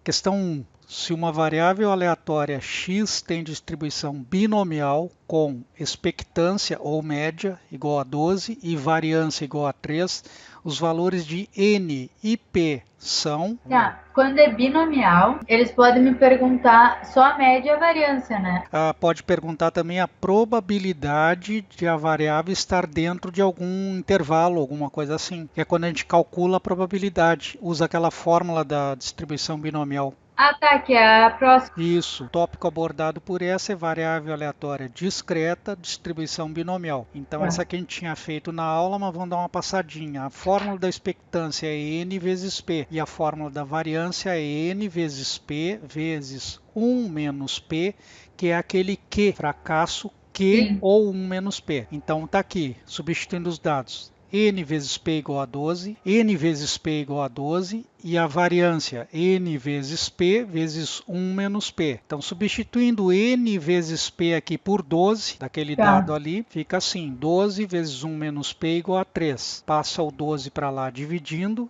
Questão 1. Se uma variável aleatória x tem distribuição binomial com expectância ou média igual a 12 e variância igual a 3, os valores de n e p são... Tá, quando é binomial, eles podem me perguntar só a média e a variância, né? Pode perguntar também a probabilidade de a variável estar dentro de algum intervalo, alguma coisa assim. Que é quando a gente calcula a probabilidade, usa aquela fórmula da distribuição binomial. Ah, tá, que é a próxima. Isso, o tópico abordado por essa é variável aleatória discreta, distribuição binomial. Então essa aqui a gente tinha feito na aula, mas vamos dar uma passadinha. A fórmula da expectância é n vezes p e a fórmula da variância é n vezes p vezes 1 menos p, que é aquele que, fracasso, que Sim. ou 1 menos p. Então está aqui, substituindo os dados. N vezes P igual a 12, N vezes P igual a 12 e a variância N vezes P vezes 1 menos P. Então, substituindo N vezes P aqui por 12, daquele dado ali, fica assim, 12 vezes 1 menos P igual a 3. Passa o 12 para lá dividindo,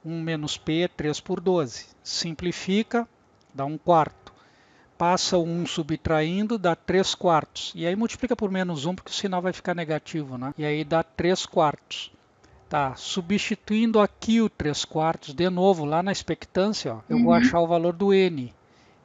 1 menos P é 3 por 12. Simplifica, dá 1 quarto. Passa o 1 subtraindo, dá 3 quartos. E aí multiplica por menos 1, porque o sinal vai ficar negativo, né? E aí dá 3 quartos. Tá, substituindo aqui o 3 quartos, de novo, lá na expectância, ó, eu vou achar o valor do n.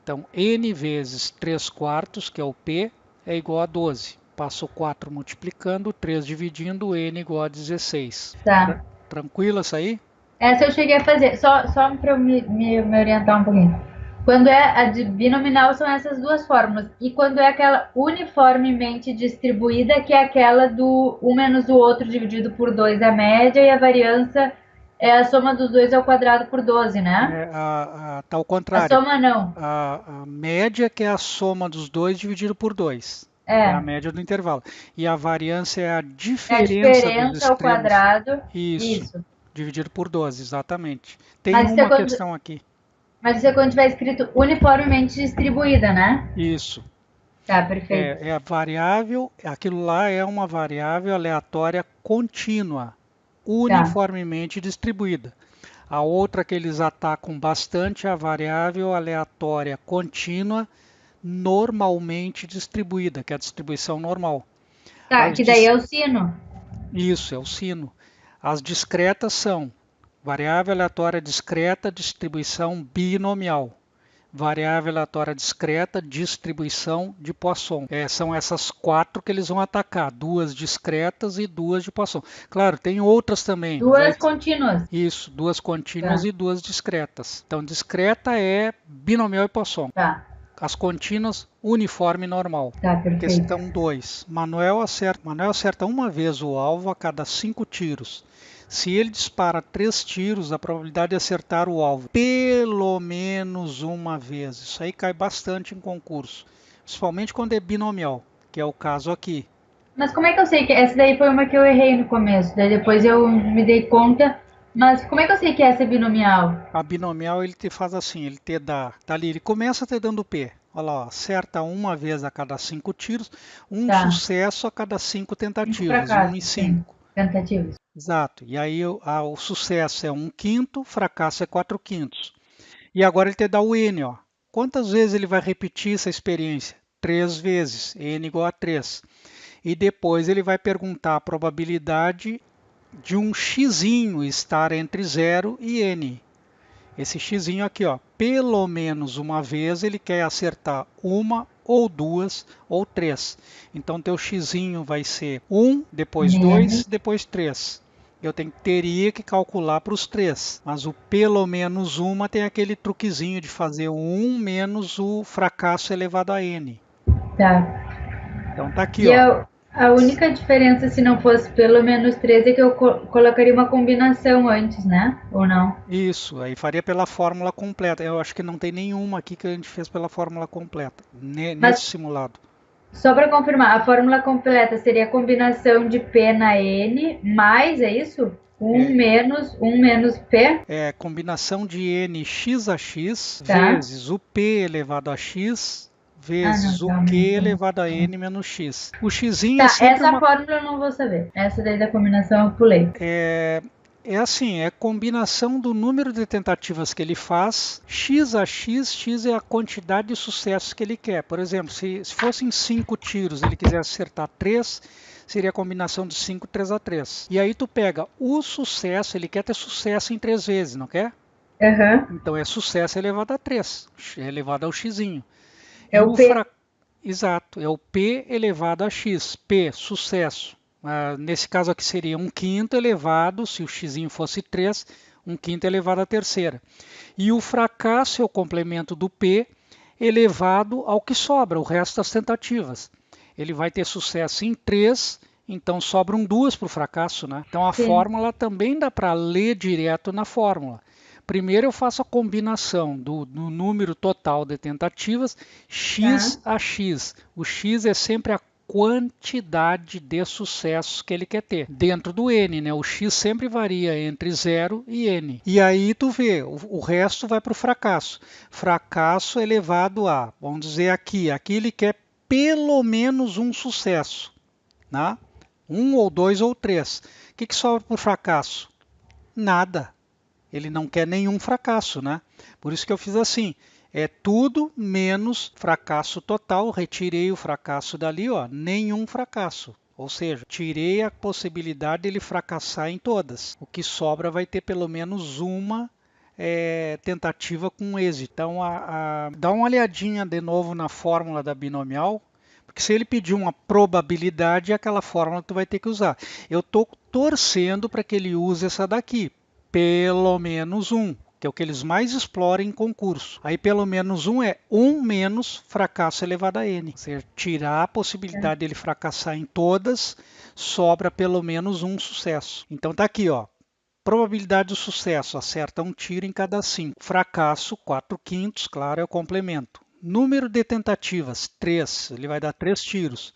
Então, n vezes 3 quartos, que é o p, é igual a 12. Passo o 4 multiplicando, 3 dividindo, n igual a 16. Tá. Tranquilo isso aí? Essa eu cheguei a fazer, só para eu me orientar um pouquinho. Quando é a de binominal, são essas duas fórmulas. E quando é aquela uniformemente distribuída, que é aquela do um menos o outro dividido por 2, a média, e a variância é a soma dos dois ao quadrado por 12, né? Tá ao A contrário. soma não. A média, que é a soma dos dois dividido por 2. É a É. média do intervalo. E a variância é a É a diferença dos diferença ao extremos. quadrado. Isso, Isso. dividido por 12, exatamente. Tem Mas isso é uma quando, questão aqui. mas isso é quando tiver escrito uniformemente distribuída, né? Isso. Tá, perfeito. É a variável, aquilo lá é uma variável aleatória contínua, Tá. uniformemente distribuída. A outra que eles atacam bastante é a variável aleatória contínua, normalmente distribuída, que é a distribuição normal. Tá, que daí é o sino. Isso, é o sino. As discretas são variável aleatória discreta, distribuição binomial. Variável aleatória discreta, distribuição de Poisson. São essas 4 que eles vão atacar, 2 discretas e 2 de Poisson. Claro, tem outras também, mas Duas contínuas. isso, 2 contínuas Tá, e 2 discretas. Então, discreta é binomial e Poisson. tá, As contínuas, uniforme normal. tá, perfeito. Questão 2. Manuel acerta uma vez o alvo a cada 5 tiros. Se ele dispara 3 tiros, a probabilidade de acertar o alvo pelo menos uma vez. Isso aí cai bastante em concurso, principalmente quando é binomial, que é o caso aqui. Mas como é que eu sei que essa daí foi uma que eu errei no começo? Daí depois eu me dei conta. Mas como é que eu sei que essa é binomial? A binomial ele te faz assim, ele te dá, tá ali, ele começa te dando P. Olha lá, ó, acerta uma vez a cada 5 tiros, um Tá. sucesso a cada 5 Cinco tentativas, 1 em fracassos, sim. 5. Tentativas. Exato. E aí o sucesso é 1 quinto, fracasso é 4 quintos. E agora ele te dá o N, ó. Quantas vezes ele vai repetir essa experiência? 3 vezes, N igual a 3. E depois ele vai perguntar a probabilidade de um x estar entre 0 e N. Esse x aqui, ó, pelo menos uma vez ele quer acertar uma ou duas ou três. Então teu x vai ser 1, depois 2, Menos. depois 3. Teria que calcular para os três, mas o pelo menos uma tem aquele truquezinho de fazer o 1 menos o fracasso elevado a n. Tá. Então tá aqui, E ó. a única diferença, se não fosse pelo menos 13, é que eu colocaria uma combinação antes, né? Ou não? Isso, aí faria pela fórmula completa. Eu acho que não tem nenhuma aqui que a gente fez pela fórmula completa, nesse Mas simulado. só para confirmar, a fórmula completa seria a combinação de P na N mais, é isso? É, Um menos P, combinação de n x a x tá? vezes o p elevado a x Ah, não, vezes o q realmente eu não elevado a sei. n menos x. O x é Tá, sempre essa uma... fórmula eu não vou saber. Essa daí da combinação eu pulei. É assim, é a combinação do número de tentativas que ele faz, x a x, x é a quantidade de sucessos que ele quer. Por exemplo, se fossem 5 tiros, ele quisesse acertar 3, seria a combinação de 5, 3 a 3. E aí tu pega o sucesso, ele quer ter sucesso em 3 vezes, não quer? Aham. Então é sucesso elevado a 3, elevado ao x. É E o o P. Exato, é o P elevado a x. P, sucesso. Nesse caso aqui seria 1/5 elevado, se o x fosse 3, 1/5 elevado à terceira. E o fracasso é o complemento do P elevado ao que sobra, o resto das tentativas. Ele vai ter sucesso em 3, então sobram 2 para o fracasso, né? Então a Sim. fórmula também dá para ler direto na fórmula. Primeiro eu faço a combinação do número total de tentativas, Tá. x a x. O x é sempre a quantidade de sucessos que ele quer ter. Dentro do n, né? O x sempre varia entre 0 e n. E aí tu vê, o resto vai para o fracasso. Fracasso elevado a, vamos dizer aqui ele quer pelo menos um sucesso, né? 1 ou 2 ou 3. O que sobra para o fracasso? Nada. Ele não quer nenhum fracasso, né? Por isso que eu fiz assim, é tudo menos fracasso total, retirei o fracasso dali, ó, nenhum fracasso. Ou seja, tirei a possibilidade dele fracassar em todas. O que sobra vai ter pelo menos uma tentativa com êxito. Então, dá uma olhadinha de novo na fórmula da binomial, porque se ele pedir uma probabilidade, é aquela fórmula que tu vai ter que usar. Eu estou torcendo para que ele use essa daqui, pelo menos um, que é o que eles mais exploram em concurso. Aí pelo menos um é 1 menos fracasso elevado a n. Ou seja, tirar a possibilidade dele fracassar em todas, sobra pelo menos um sucesso. Então tá aqui, ó. Probabilidade do sucesso, acerta um tiro em cada 5. Fracasso, 4/5, claro, é o complemento. Número de tentativas, 3. Ele vai dar 3 tiros.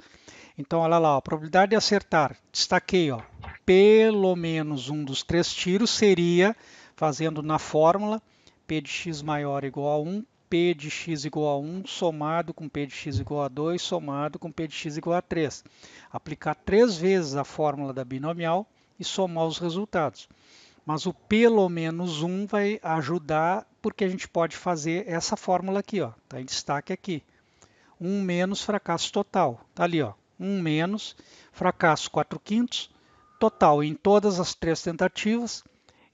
Então, olha lá, a probabilidade de acertar, destaquei, ó, pelo menos um dos 3 tiros seria, fazendo na fórmula, P de x maior ou igual a 1, P de x igual a 1, somado com P de x igual a 2, somado com P de x igual a 3. Aplicar 3 vezes a fórmula da binomial e somar os resultados. Mas o pelo menos 1 vai ajudar, porque a gente pode fazer essa fórmula aqui, ó, tá em destaque aqui. 1 menos fracasso total, tá ali, ó. 1 menos fracasso 4/5, total em todas as 3 tentativas.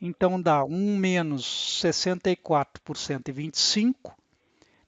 Então dá 1 menos 64 por 125,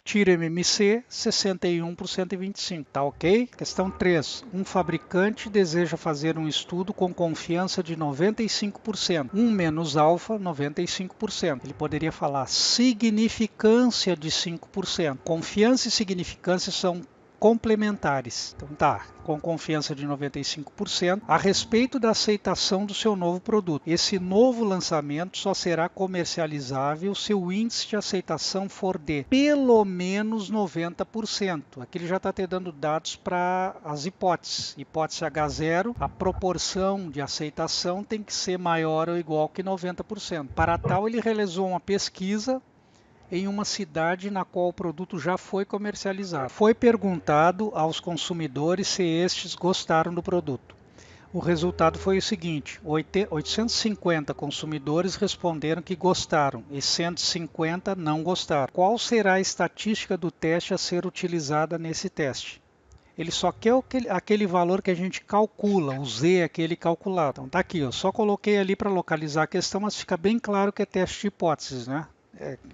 tira MMC, 61 por 125, tá ok? Questão 3. Um fabricante deseja fazer um estudo com confiança de 95%. 1 menos alfa, 95%. Ele poderia falar significância de 5%. Confiança e significância são complementares. Então tá, com confiança de 95% a respeito da aceitação do seu novo produto. Esse novo lançamento só será comercializável se o índice de aceitação for de pelo menos 90%. Aqui ele já está te dando dados para as hipóteses. Hipótese H0, a proporção de aceitação tem que ser maior ou igual que 90%. Para tal, ele realizou uma pesquisa em uma cidade na qual o produto já foi comercializado. Foi perguntado aos consumidores se estes gostaram do produto. O resultado foi o seguinte: 850 consumidores responderam que gostaram e 150 não gostaram. Qual será a estatística do teste a ser utilizada nesse teste? Ele só quer aquele valor que a gente calcula, o Z é aquele calculado. Então tá aqui, eu só coloquei ali para localizar a questão, mas fica bem claro que é teste de hipóteses, né?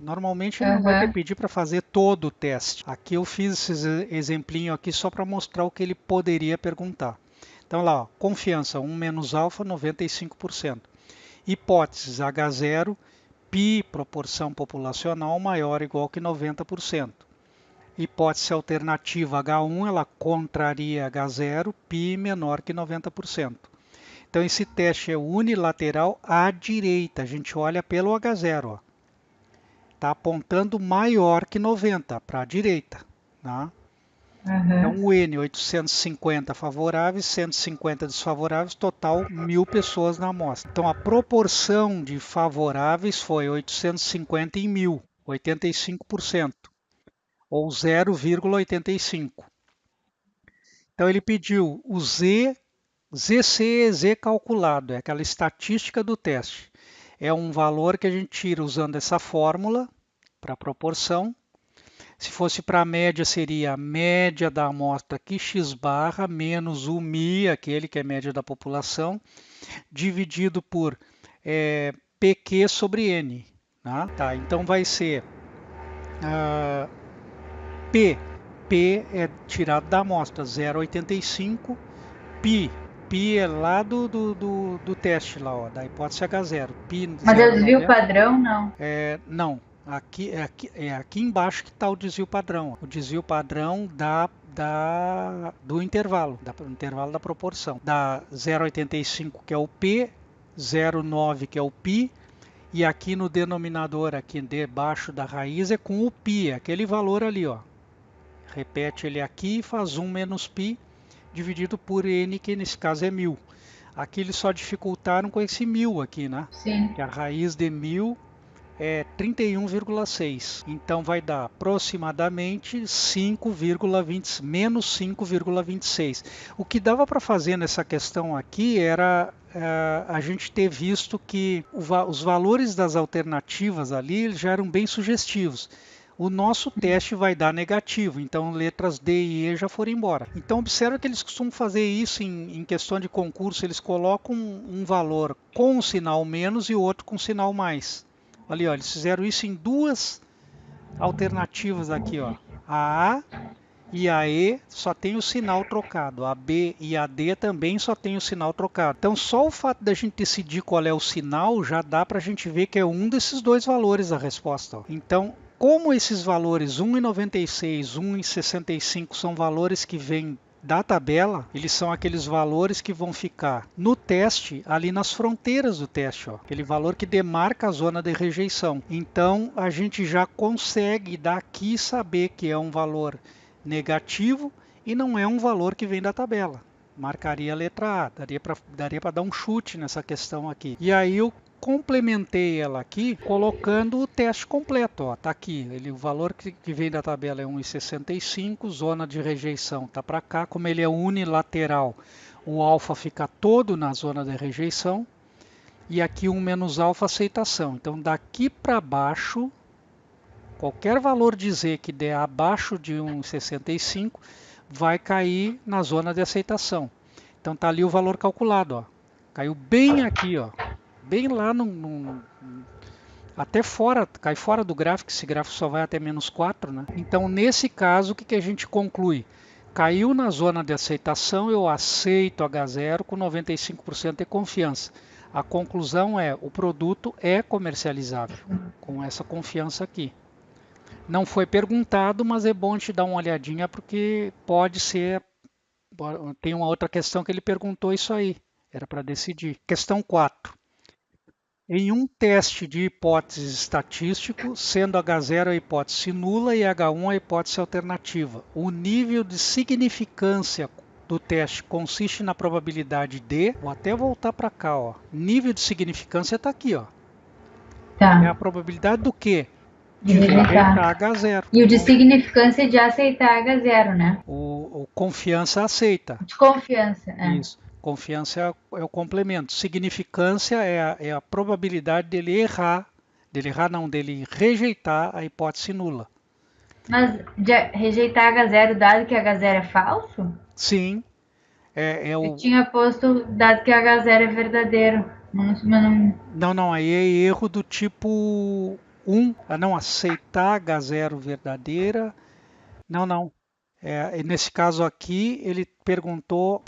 Normalmente ele não vai te pedir para fazer todo o teste. Aqui eu fiz esse exemplinho aqui só para mostrar o que ele poderia perguntar. Então lá, ó, confiança 1 menos alfa, 95%. Hipóteses H0, π, proporção populacional, maior ou igual que 90%. Hipótese alternativa H1, ela contraria H0, π menor que 90%. Então esse teste é unilateral à direita, a gente olha pelo H0, ó. Está apontando maior que 90 para a direita. Tá? Então o N, 850 favoráveis, 150 desfavoráveis, total 1.000 pessoas na amostra. Então a proporção de favoráveis foi 850 em 1.000, 85%, ou 0,85. Então ele pediu o ZC, Z calculado, é aquela estatística do teste. é um valor que a gente tira usando essa fórmula para proporção. Se fosse para a média, seria a média da amostra aqui, x barra, menos o mi, aquele que é média da população, dividido por PQ sobre N. Tá, então vai ser P. P é tirado da amostra, 0,85. Pi é lá do teste, lá, ó, da hipótese H0. Pi Mas é o 0,90. desvio padrão, não? Não. Aqui embaixo que está o desvio padrão. O desvio padrão do intervalo, intervalo da proporção. Da 0,85 que é o P, 0,9 que é o Pi, e aqui no denominador, aqui debaixo da raiz, é com o Pi, aquele valor ali, ó. Repete ele aqui e faz 1 menos Pi dividido por N, que nesse caso é 1000. Aqui eles só dificultaram com esse 1000 aqui, né? Sim. Que a raiz de 1000 é 31,6. Então vai dar aproximadamente menos 5,26. O que dava para fazer nessa questão aqui era a gente ter visto que os valores das alternativas ali já eram bem sugestivos. O nosso teste vai dar negativo, então letras D e E já foram embora. Então observa que eles costumam fazer isso em questão de concurso, eles colocam um valor com um sinal menos e outro com sinal mais. Ali, ó, eles fizeram isso em duas alternativas aqui, ó. A A e a E só tem o sinal trocado. A B e a D também só tem o sinal trocado. Então só o fato da gente decidir qual é o sinal já dá para a gente ver que é um desses dois valores a resposta, ó. Então, como esses valores 1,96, 1,65 são valores que vêm da tabela, eles são aqueles valores que vão ficar no teste, ali nas fronteiras do teste, ó, aquele valor que demarca a zona de rejeição. Então a gente já consegue daqui saber que é um valor negativo e não é um valor que vem da tabela. Marcaria a letra A, daria para dar um chute nessa questão aqui. E aí eu complementei ela aqui colocando o teste completo, ó, tá aqui, o valor que vem da tabela é 1,65, zona de rejeição tá para cá, como ele é unilateral, o alfa fica todo na zona de rejeição, e aqui 1 menos alfa aceitação. Então daqui para baixo, qualquer valor dizer que der abaixo de 1,65 vai cair na zona de aceitação. Então tá ali o valor calculado, ó, caiu bem aqui, ó, bem lá até fora, cai fora do gráfico, esse gráfico só vai até menos 4, né? Então nesse caso o que a gente conclui? Caiu na zona de aceitação, eu aceito H0 com 95% de confiança. A conclusão é, o produto é comercializável, com essa confiança aqui. Não foi perguntado, mas é bom te dar uma olhadinha, porque pode ser, tem uma outra questão que ele perguntou isso aí, era para decidir. Questão 4. Em um teste de hipótese estatístico, sendo H0 a hipótese nula e H1 a hipótese alternativa, o nível de significância do teste consiste na probabilidade de... Vou até voltar para cá, ó. Nível de significância está aqui, ó. Tá. É a probabilidade do quê? De rejeitar H0. E o de significância de aceitar H0, né? O confiança aceita. De confiança, Isso. Confiança é o complemento. Significância é a probabilidade dele rejeitar a hipótese nula. Mas de rejeitar H0 dado que H0 é falso? Sim. Eu tinha posto dado que H0 é verdadeiro. Não, aí é erro do tipo 1. Não aceitar H0 verdadeira. Não. Nesse caso aqui, ele perguntou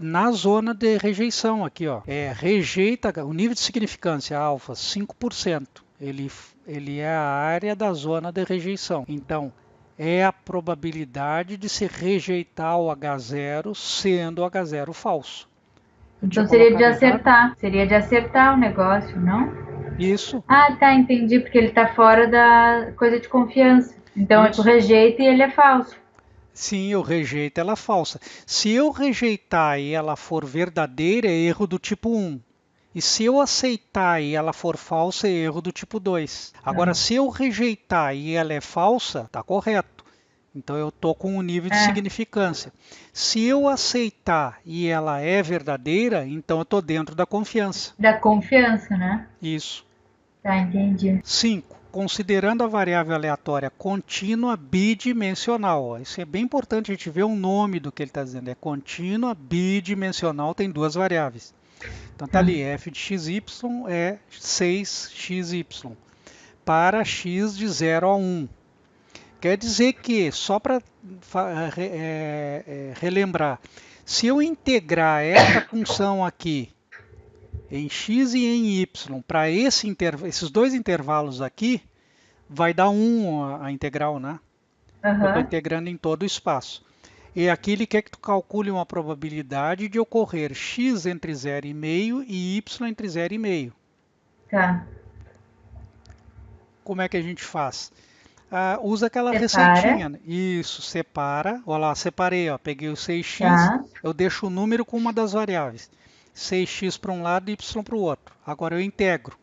na zona de rejeição aqui, ó. Rejeita o nível de significância alfa 5%. Ele é a área da zona de rejeição. Então, é a probabilidade de se rejeitar o H0 sendo o H0 falso. Então seria de acertar. Errado? Seria de acertar o negócio, não? Isso. Ah, tá, entendi, porque ele está fora da coisa de confiança. Então eu rejeito e ele é falso. Sim, eu rejeito, ela é falsa. Se eu rejeitar e ela for verdadeira, é erro do tipo 1. E se eu aceitar e ela for falsa, é erro do tipo 2. Agora, se eu rejeitar e ela é falsa, está correto. Então eu estou com um nível de significância. Se eu aceitar e ela é verdadeira, então eu estou dentro da confiança. Da confiança, né? Isso. Tá, entendi. 5. Considerando a variável aleatória contínua bidimensional. Ó. Isso é bem importante a gente ver o nome do que ele está dizendo. É contínua bidimensional, tem duas variáveis. Então está ali, f de xy é 6xy para x de 0 a 1. Quer dizer que, só para relembrar, se eu integrar essa função aqui em x e em y para esses dois intervalos aqui, vai dar 1 a integral, né? Eu estou integrando em todo o espaço. E aqui ele quer que tu calcule uma probabilidade de ocorrer x entre 0,5 e y entre 0,5. Tá. Como é que a gente faz? Usa aquela Separa. receitinha. Né? Isso, separa. Olha lá, separei. Ó, peguei o 6x, Tá. eu deixo o número com uma das variáveis. 6x para um lado e y para o outro. Agora eu integro.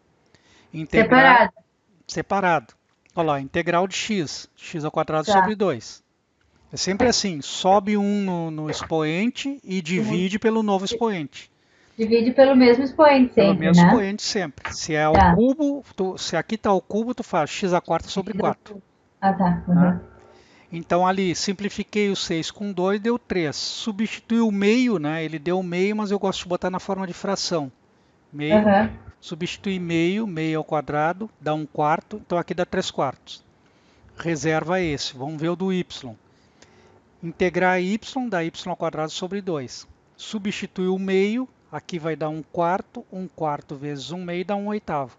Integrar, separado. Olha lá, integral de x. X ao quadrado sobre 2. É sempre assim, sobe um no expoente e divide pelo novo expoente. Divide pelo mesmo expoente sempre, Pelo mesmo né? expoente sempre. Se é ao cubo, se aqui está ao cubo, tu faz x a quarta sobre 4. Ah, tá. Né? Então ali, simplifiquei o 6 com 2, deu 3. Substitui o meio, né? Ele deu meio, mas eu gosto de botar na forma de fração. Meio, substitui meio, meio ao quadrado, dá 1/4, então aqui dá 3/4. Reserva esse, vamos ver o do y. Integrar y dá y ao quadrado sobre 2. Substitui o meio, aqui vai dar 1/4, 1/4 vezes 1/2 dá 1/8.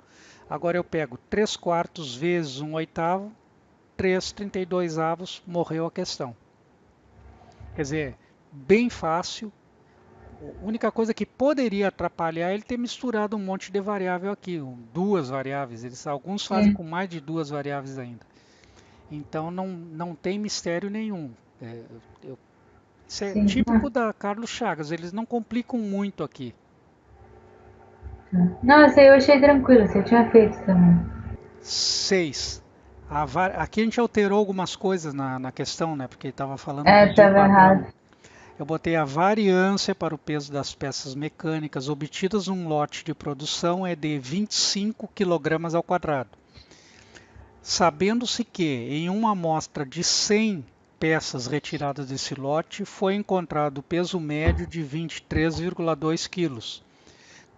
Agora eu pego 3/4 vezes 1/8, 3/32, morreu a questão. Quer dizer, bem fácil. A única coisa que poderia atrapalhar é ele ter misturado um monte de variável aqui, duas variáveis. Alguns fazem com mais de duas variáveis ainda. Então não tem mistério nenhum. Isso é típico da Carlos Chagas, eles não complicam muito aqui. Não, esse aí eu achei tranquilo, você tinha feito também. 6. Aqui a gente alterou algumas coisas na questão, né? Porque estava falando do estava padrão. errado. Eu botei a variância para o peso das peças mecânicas obtidas num lote de produção é de 25 kg ao quadrado. Sabendo-se que em uma amostra de 100 peças retiradas desse lote foi encontrado o peso médio de 23,2 kg.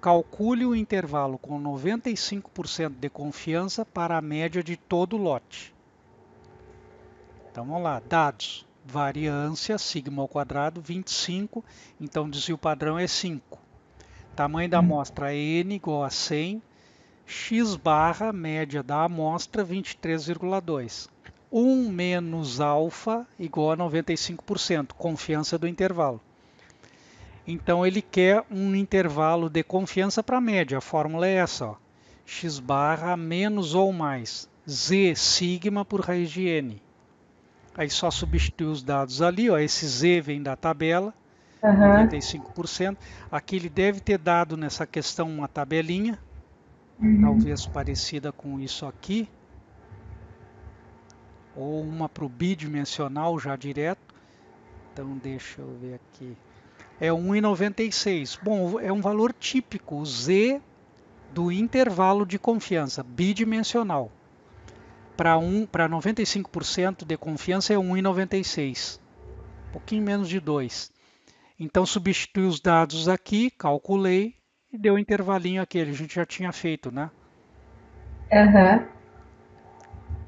Calcule o intervalo com 95% de confiança para a média de todo o lote. Então vamos lá, dados. Variância, sigma ao quadrado, 25, então o desvio padrão é 5. Tamanho da amostra N igual a 100, x barra, média da amostra, 23,2. 1 menos alfa igual a 95%, confiança do intervalo. Então ele quer um intervalo de confiança para a média, a fórmula é essa, ó. X barra menos ou mais, z sigma por raiz de n. Aí só substitui os dados ali, ó, esse z vem da tabela, 95%. Aqui ele deve ter dado nessa questão uma tabelinha, talvez parecida com isso aqui, ou uma para o bidimensional já direto. Então deixa eu ver aqui. É 1,96. Bom, é um valor típico, o z do intervalo de confiança, bidimensional. Para 95% de confiança é 1,96. Um pouquinho menos de 2. Então substitui os dados aqui, calculei e deu o intervalinho aquele, a gente já tinha feito, né?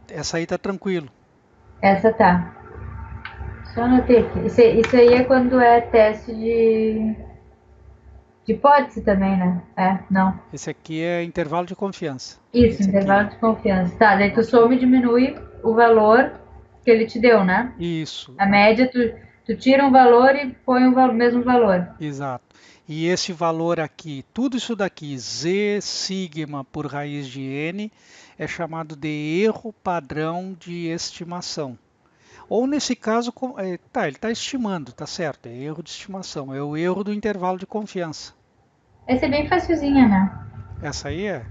Essa aí tá tranquilo. Essa tá. Só anotei aqui. Isso aí é quando é teste de hipótese também, né? Não. Esse aqui é intervalo de confiança. Isso, intervalo de confiança. Tá, daí tu soma e diminui o valor que ele te deu, né? Isso. A média, tu tira um valor e põe o mesmo valor. Exato. E esse valor aqui, tudo isso daqui, z sigma por raiz de n, é chamado de erro padrão de estimação. Ou nesse caso, ele está estimando, tá certo, é erro de estimação, é o erro do intervalo de confiança. Essa é bem facilzinha, né? Essa aí é.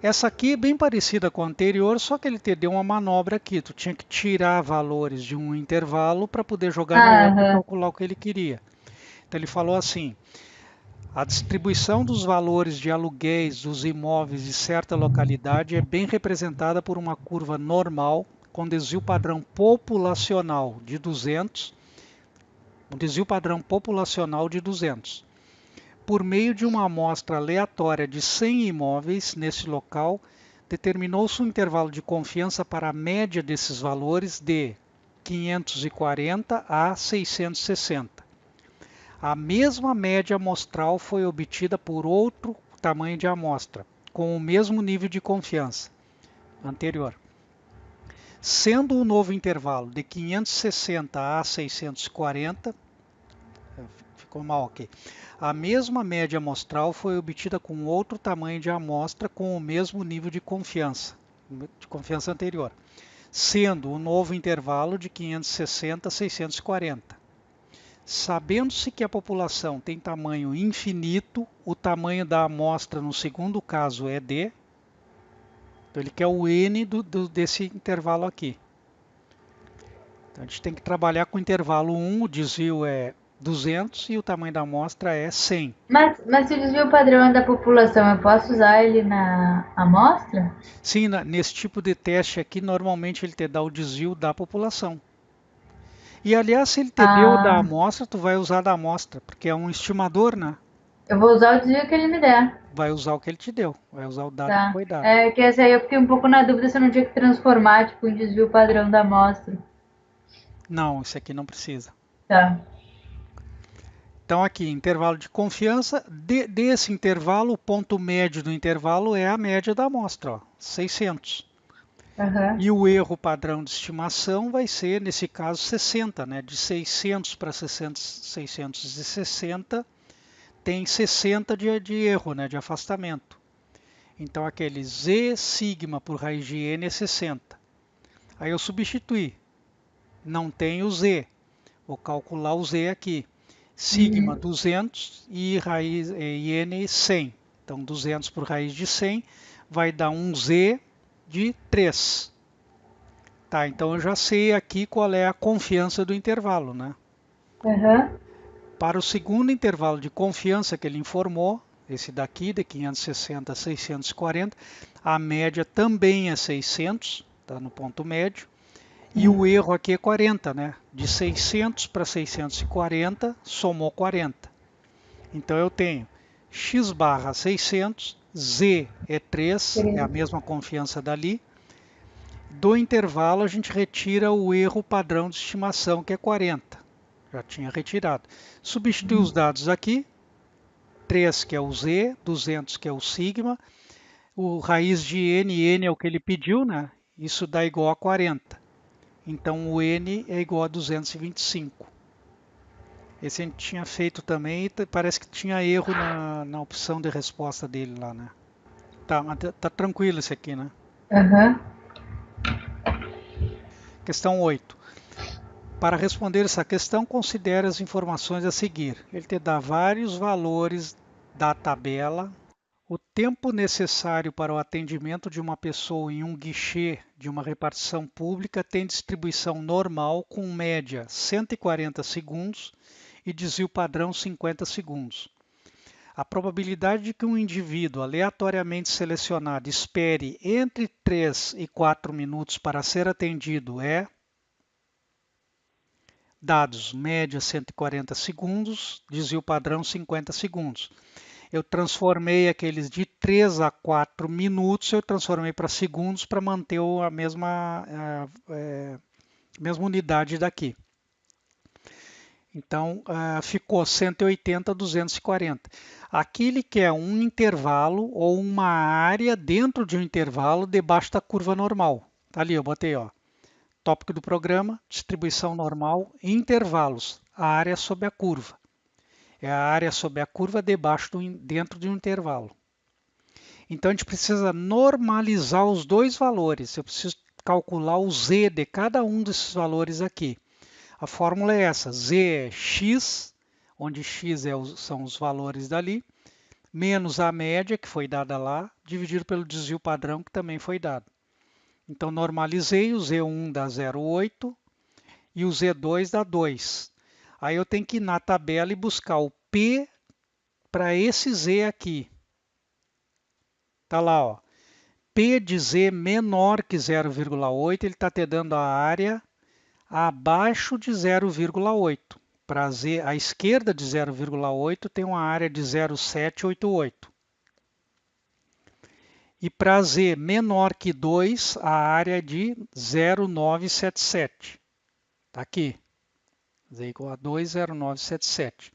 Essa aqui é bem parecida com a anterior, só que ele te deu uma manobra aqui. Tu tinha que tirar valores de um intervalo para poder jogar no outro e Aham. calcular o que ele queria. Então ele falou assim: a distribuição dos valores de aluguéis dos imóveis de certa localidade é bem representada por uma curva normal com desvio padrão populacional de 200, um desvio padrão populacional de 200. Por meio de uma amostra aleatória de 100 imóveis nesse local, determinou-se um intervalo de confiança para a média desses valores de 540 a 660. A mesma média amostral foi obtida por outro tamanho de amostra, com o mesmo nível de confiança anterior. Sendo o novo intervalo de 560 a 640, ficou mal aqui. A mesma média amostral foi obtida com outro tamanho de amostra com o mesmo nível de confiança anterior, sendo o novo intervalo de 560 a 640. Sabendo-se que a população tem tamanho infinito, o tamanho da amostra no segundo caso é D. Então ele quer o N desse intervalo aqui. Então a gente tem que trabalhar com o intervalo 1, o desvio é 200 e o tamanho da amostra é 100. Mas se o desvio padrão é da população, eu posso usar ele na amostra? Sim, nesse tipo de teste aqui, normalmente ele te dá o desvio da população. E aliás, se ele te deu da Ah, amostra, tu vai usar da amostra, porque é um estimador, né? eu vou usar o desvio que ele me der. Vai usar o que ele te deu, vai usar o dado que Tá. foi dado. É que essa aí eu fiquei um pouco na dúvida se eu não tinha que transformar, tipo, em desvio padrão da amostra. Não, isso aqui não precisa. Tá. Então aqui, intervalo de confiança, desse intervalo, o ponto médio do intervalo é a média da amostra, ó, 600. Aham. E o erro padrão de estimação vai ser, nesse caso, 60, né? De 600 para 660 tem 60 de erro, né? De afastamento. Então aquele Z sigma por raiz de N é 60. Aí eu substituí, não tem o Z, vou calcular o Z aqui. Sigma Uhum. 200 e raiz e N 100. Então 200 por raiz de 100 vai dar um Z de 3. Tá, então eu já sei aqui qual é a confiança do intervalo, né? Aham. Para o segundo intervalo de confiança que ele informou, esse daqui de 560 a 640, a média também é 600, tá no ponto médio. E o erro aqui é 40, né? De 600 para 640, somou 40. Então eu tenho x barra 600, z é 3, é a mesma confiança dali. Do intervalo a gente retira o erro padrão de estimação, que é 40. Já tinha retirado. Substitui os dados aqui, 3 que é o z, 200 que é o sigma, o raiz de n é o que ele pediu, né? Isso dá igual a 40. Então o N é igual a 225. Esse a gente tinha feito também e parece que tinha erro na opção de resposta dele lá, né? Tá, mas tá tranquilo esse aqui, né? Aham. Questão 8. Para responder essa questão, considere as informações a seguir. Ele te dá vários valores da tabela. O tempo necessário para o atendimento de uma pessoa em um guichê de uma repartição pública tem distribuição normal com média 140 segundos e desvio padrão 50 segundos. A probabilidade de que um indivíduo aleatoriamente selecionado espere entre 3 e 4 minutos para ser atendido é: dados, média 140 segundos, desvio padrão 50 segundos. Eu transformei aqueles de 3 a 4 minutos, eu transformei para segundos para manter a mesma unidade daqui. Então, ficou 180 a 240. Aqui ele quer um intervalo ou uma área dentro de um intervalo debaixo da curva normal. Tá ali, eu botei, ó, tópico do programa, distribuição normal, intervalos, a área sob a curva. É a área sob a curva dentro de um intervalo. Então, a gente precisa normalizar os dois valores. Eu preciso calcular o z de cada um desses valores aqui. A fórmula é essa: z é x, onde x são os valores dali, menos a média, que foi dada lá, dividido pelo desvio padrão, que também foi dado. Então, normalizei, o Z1 dá 0,8 e o Z2 dá 2. Aí eu tenho que ir na tabela e buscar o P para esse Z aqui. Tá lá, ó. P de Z menor que 0,8, ele está te dando a área abaixo de 0,8. Para Z à esquerda de 0,8 tem uma área de 0,788. E para Z menor que 2, a área é de 0,977. Está aqui. Z igual a 2, 0,977.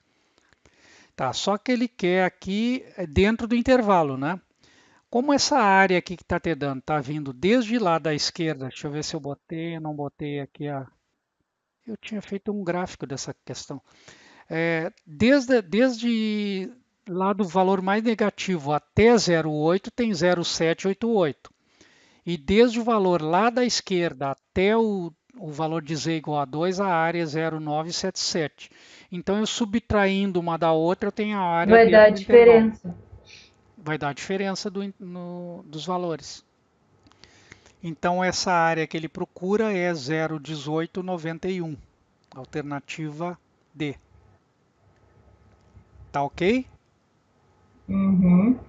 Tá, só que ele quer aqui dentro do intervalo, né? Como essa área aqui que está te dando está vindo desde lá da esquerda, deixa eu ver se eu botei, não botei aqui a. Eu tinha feito um gráfico dessa questão. Desde lá do valor mais negativo até 0,8 tem 0,788. E desde o valor lá da esquerda até o valor de Z igual a 2, a área é 0,977. Então, eu subtraindo uma da outra, eu tenho a área Vai dar dentro do intervalo. diferença. Vai dar a diferença dos valores. Então, essa área que ele procura é 0,1891, alternativa D. Tá ok? Uhum.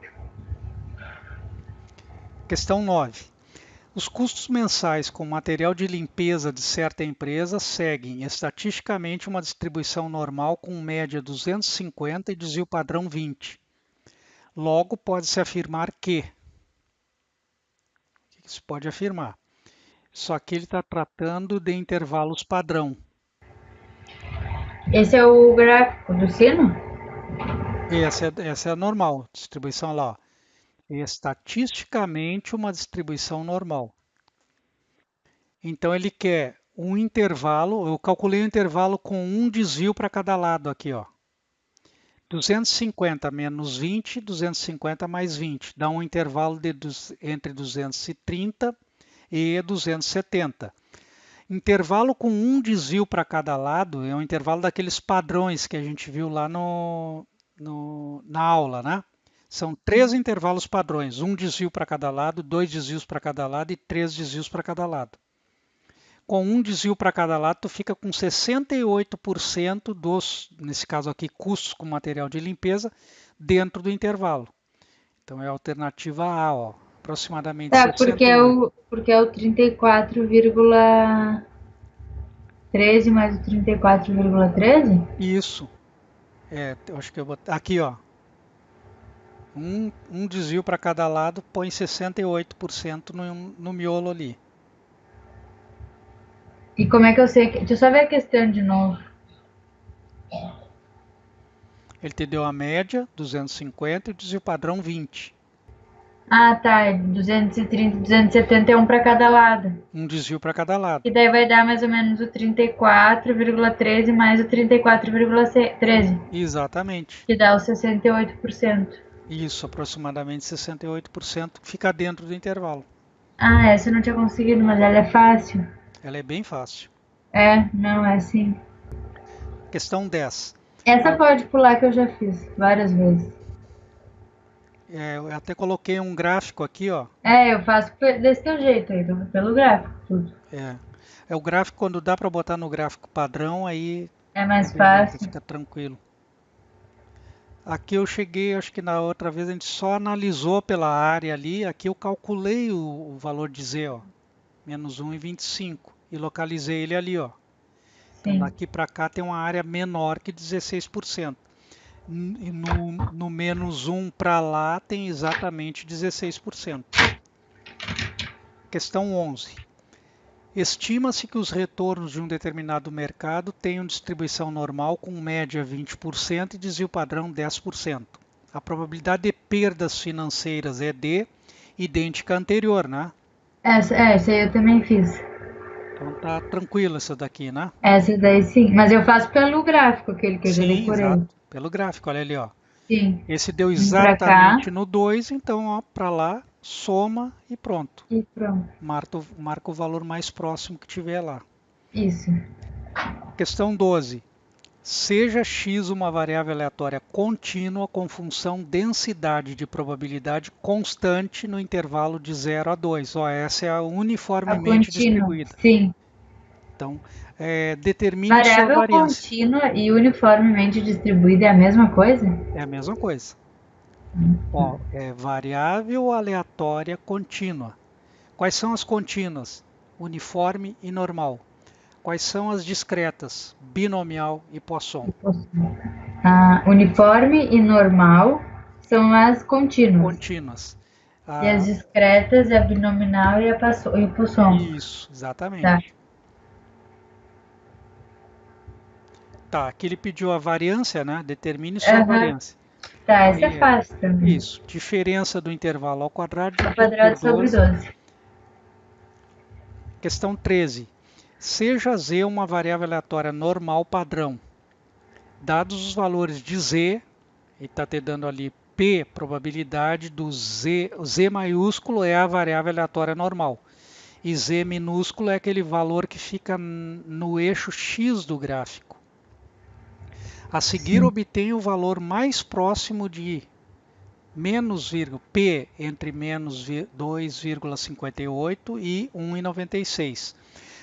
Questão 9. Os custos mensais com material de limpeza de certa empresa seguem estatisticamente uma distribuição normal com média 250 e desvio padrão 20. Logo, pode-se afirmar que... O que se pode afirmar? Só que ele está tratando de intervalos padrão. Esse é o gráfico do sino? Essa é a normal, distribuição lá. Ó. Estatisticamente uma distribuição normal. Então ele quer um intervalo, eu calculei o intervalo com um desvio para cada lado aqui, ó. 250 menos 20, 250 mais 20, dá um intervalo entre 230 e 270. Intervalo com um desvio para cada lado é um intervalo daqueles padrões que a gente viu lá na aula, né? São 3 intervalos padrões, um desvio para cada lado, 2 desvios para cada lado e 3 desvios para cada lado. Com um desvio para cada lado, tu fica com 68% nesse caso aqui, custos com material de limpeza dentro do intervalo. Então é a alternativa A, ó, aproximadamente Tá, porque é 68. o 34,13 mais o 34,13? Isso. Eu acho que eu botei aqui, ó. Um desvio para cada lado põe 68% no miolo ali. E como é que eu sei? Deixa eu só ver a questão de novo. Ele te deu a média, 250, e o desvio padrão 20. Ah, tá. 230, 271 para cada lado. Um desvio para cada lado. E daí vai dar mais ou menos o 34,13 mais o 34,13. Exatamente. Que dá os 68%. Isso, aproximadamente 68% fica dentro do intervalo. Ah, essa eu não tinha conseguido, mas ela é fácil. Ela é bem fácil. Não, é assim. Questão 10. Essa pode pular que eu já fiz várias vezes. Eu até coloquei um gráfico aqui, ó. Eu faço desse teu jeito aí, pelo gráfico, tudo. É o gráfico, quando dá para botar no gráfico padrão, aí É mais fácil. fica tranquilo. Aqui eu cheguei, acho que na outra vez a gente só analisou pela área ali. Aqui eu calculei o valor de Z, ó, menos 1,25 e localizei ele ali, ó. Então Sim. daqui para cá tem uma área menor que 16%. E no menos 1 para lá tem exatamente 16%. Questão 11. Estima-se que os retornos de um determinado mercado tenham distribuição normal com média 20% e desvio padrão 10%. A probabilidade de perdas financeiras é D, idêntica à anterior, né? Essa aí eu também fiz. Então tá tranquilo essa daqui, né? Essa daí sim. Mas eu faço pelo gráfico, aquele que eu já Sim, decorei. exato. Pelo gráfico, olha ali, ó. Sim. Esse deu Vim pra cá exatamente no 2, então, ó, para lá, soma e pronto. e pronto. Marca o valor mais próximo que tiver lá. Isso. Questão 12. Seja x uma variável aleatória contínua com função densidade de probabilidade constante no intervalo de 0 a 2. Ó, essa é a A uniformemente contínua, distribuída. sim. Então, determine sua Variável variância. contínua e uniformemente distribuída é a mesma coisa? É a mesma coisa. Ó, é variável aleatória contínua. Quais são as contínuas? Uniforme e normal. Quais são as discretas? Binomial e Poisson. Uniforme e normal são as contínuas. Contínuas. E as discretas é a binominal e o Poisson. Isso, Tá. exatamente. Tá, aqui ele pediu a variância, né? Determine sua variância. Tá, essa é Aí fácil também. isso, diferença do intervalo ao quadrado Ao dividido por quadrado sobre 12. 12. Questão 13. Seja z uma variável aleatória normal padrão. Dados os valores de z, ele está te dando ali P, probabilidade do z, o z maiúsculo é a variável aleatória normal. E z minúsculo é aquele valor que fica no eixo x do gráfico. A seguir, obtenha o valor mais próximo de menos P entre menos 2,58 e 1,96.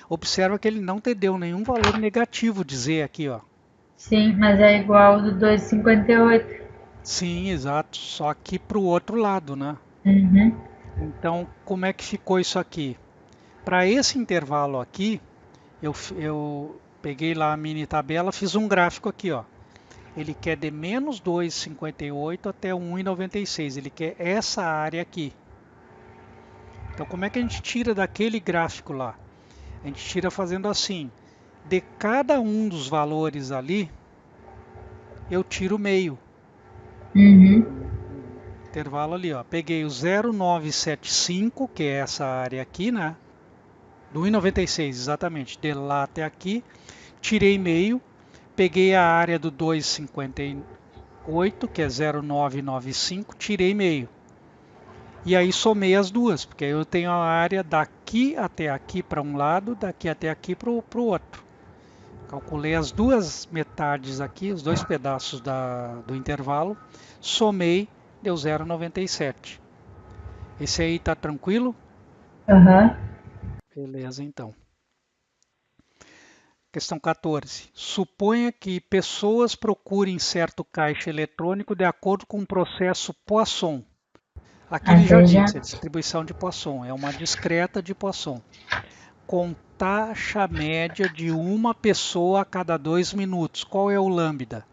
Observa que ele não te deu nenhum valor negativo de z aqui, ó. Sim, mas é igual ao do 2,58. Sim, exato, só que para o outro lado, né? Uhum. Então, como é que ficou isso aqui? Para esse intervalo aqui, eu peguei lá a mini tabela, fiz um gráfico aqui, ó. Ele quer de menos 2,58 até 1,96. Ele quer essa área aqui. Então, como é que a gente tira daquele gráfico lá? A gente tira fazendo assim. De cada um dos valores ali, eu tiro o meio. Intervalo ali, ó. Peguei o 0,975, que é essa área aqui, né? Do 1,96, exatamente. De lá até aqui. Tirei meio. Peguei a área do 2,58, que é 0,995. Tirei meio. E aí somei as duas, porque eu tenho a área daqui até aqui para um lado, daqui até aqui para o outro. Calculei as duas metades aqui, os dois pedaços do intervalo, somei, deu 0,97. Esse aí tá tranquilo? Uhum. Beleza, então. Questão 14. Suponha que pessoas procurem certo caixa eletrônico de acordo com o processo Poisson. Aqui ele já disse, a distribuição de Poisson, é uma discreta de Poisson. Com taxa média de uma pessoa a cada 2 minutos. Qual é o lambda?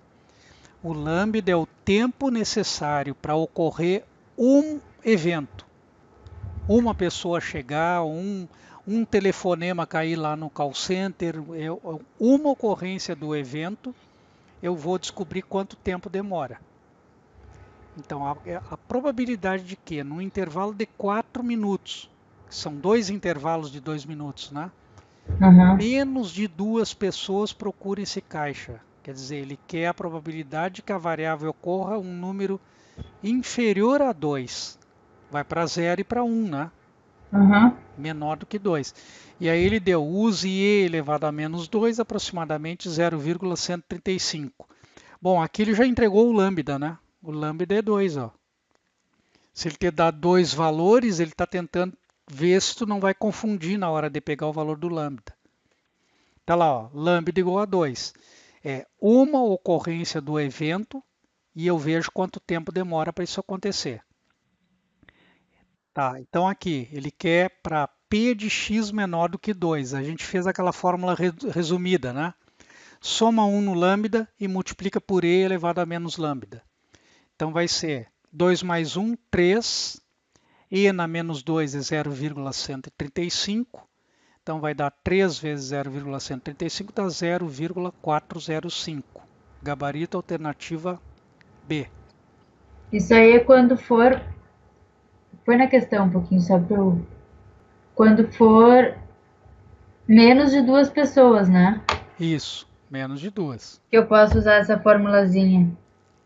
O lambda é o tempo necessário para ocorrer um evento. Uma pessoa chegar, um telefonema cair lá no call center, uma ocorrência do evento, eu vou descobrir quanto tempo demora. Então, a probabilidade de que no intervalo de 4 minutos, que são dois intervalos de 2 minutos, né? Menos de duas pessoas procurem esse caixa. Quer dizer, ele quer a probabilidade de que a variável ocorra um número inferior a 2. Vai para 0 e para 1, né? Menor do que 2. E aí ele deu use e elevado a menos 2, aproximadamente 0,135. Bom, aqui ele já entregou o lambda, né? O lambda é 2, ó. Se ele te dá dois valores, ele está tentando ver se tu não vai confundir na hora de pegar o valor do lambda. Tá lá, ó, lambda igual a 2. É uma ocorrência do evento e eu vejo quanto tempo demora para isso acontecer. Tá, então aqui, ele quer para P de x menor do que 2. A gente fez aquela fórmula resumida, né? Soma 1 no lambda e multiplica por e elevado a menos lambda. Então vai ser 2 mais 1, 3. E na menos 2 é 0,135. Então vai dar 3 vezes 0,135 dá 0,405. Gabarito alternativa B. Isso aí é quando for. Põe na questão um pouquinho, só para eu. Quando for menos de duas pessoas, né? Isso, menos de duas. Que eu posso usar essa formulazinha.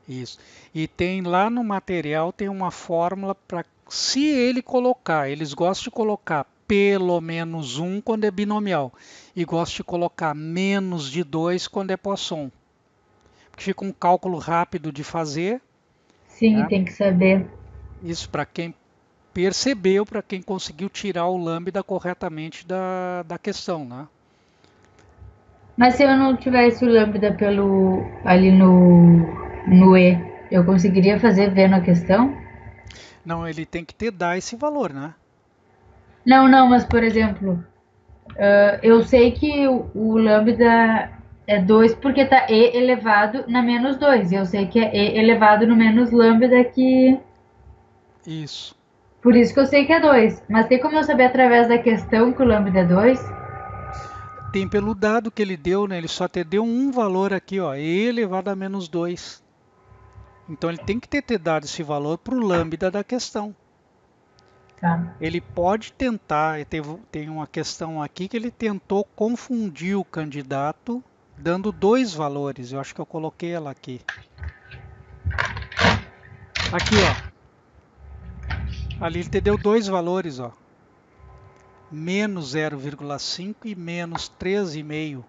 Isso. E tem lá no material tem uma fórmula para se ele colocar, eles gostam de colocar pelo menos 1 quando é binomial e gostam de colocar menos de 2 quando é Poisson. fica um cálculo rápido de fazer, Sim, né? tem que saber. Isso para quem percebeu, para quem conseguiu tirar o lambda corretamente da questão, né? Mas se eu não tivesse o lambda ali no E, eu conseguiria fazer vendo a questão? Não, ele tem que ter dar esse valor, né? Não, não, mas por exemplo, eu sei que o lambda é 2 porque tá E elevado na menos 2. Eu sei que é E elevado no menos lambda que. Isso. Por isso que eu sei que é 2. Mas tem como eu saber através da questão que o lambda é 2? Tem pelo dado que ele deu, né? Ele só te deu um valor aqui, ó, e elevado a menos 2. Então ele tem que ter dado esse valor para o lambda da questão. Tá. Ele pode tentar, tem uma questão aqui que ele tentou confundir o candidato dando dois valores. Eu acho que eu coloquei ela aqui. Aqui, ó. Ali ele te deu dois valores, ó. Menos 0,5 e menos 3,5.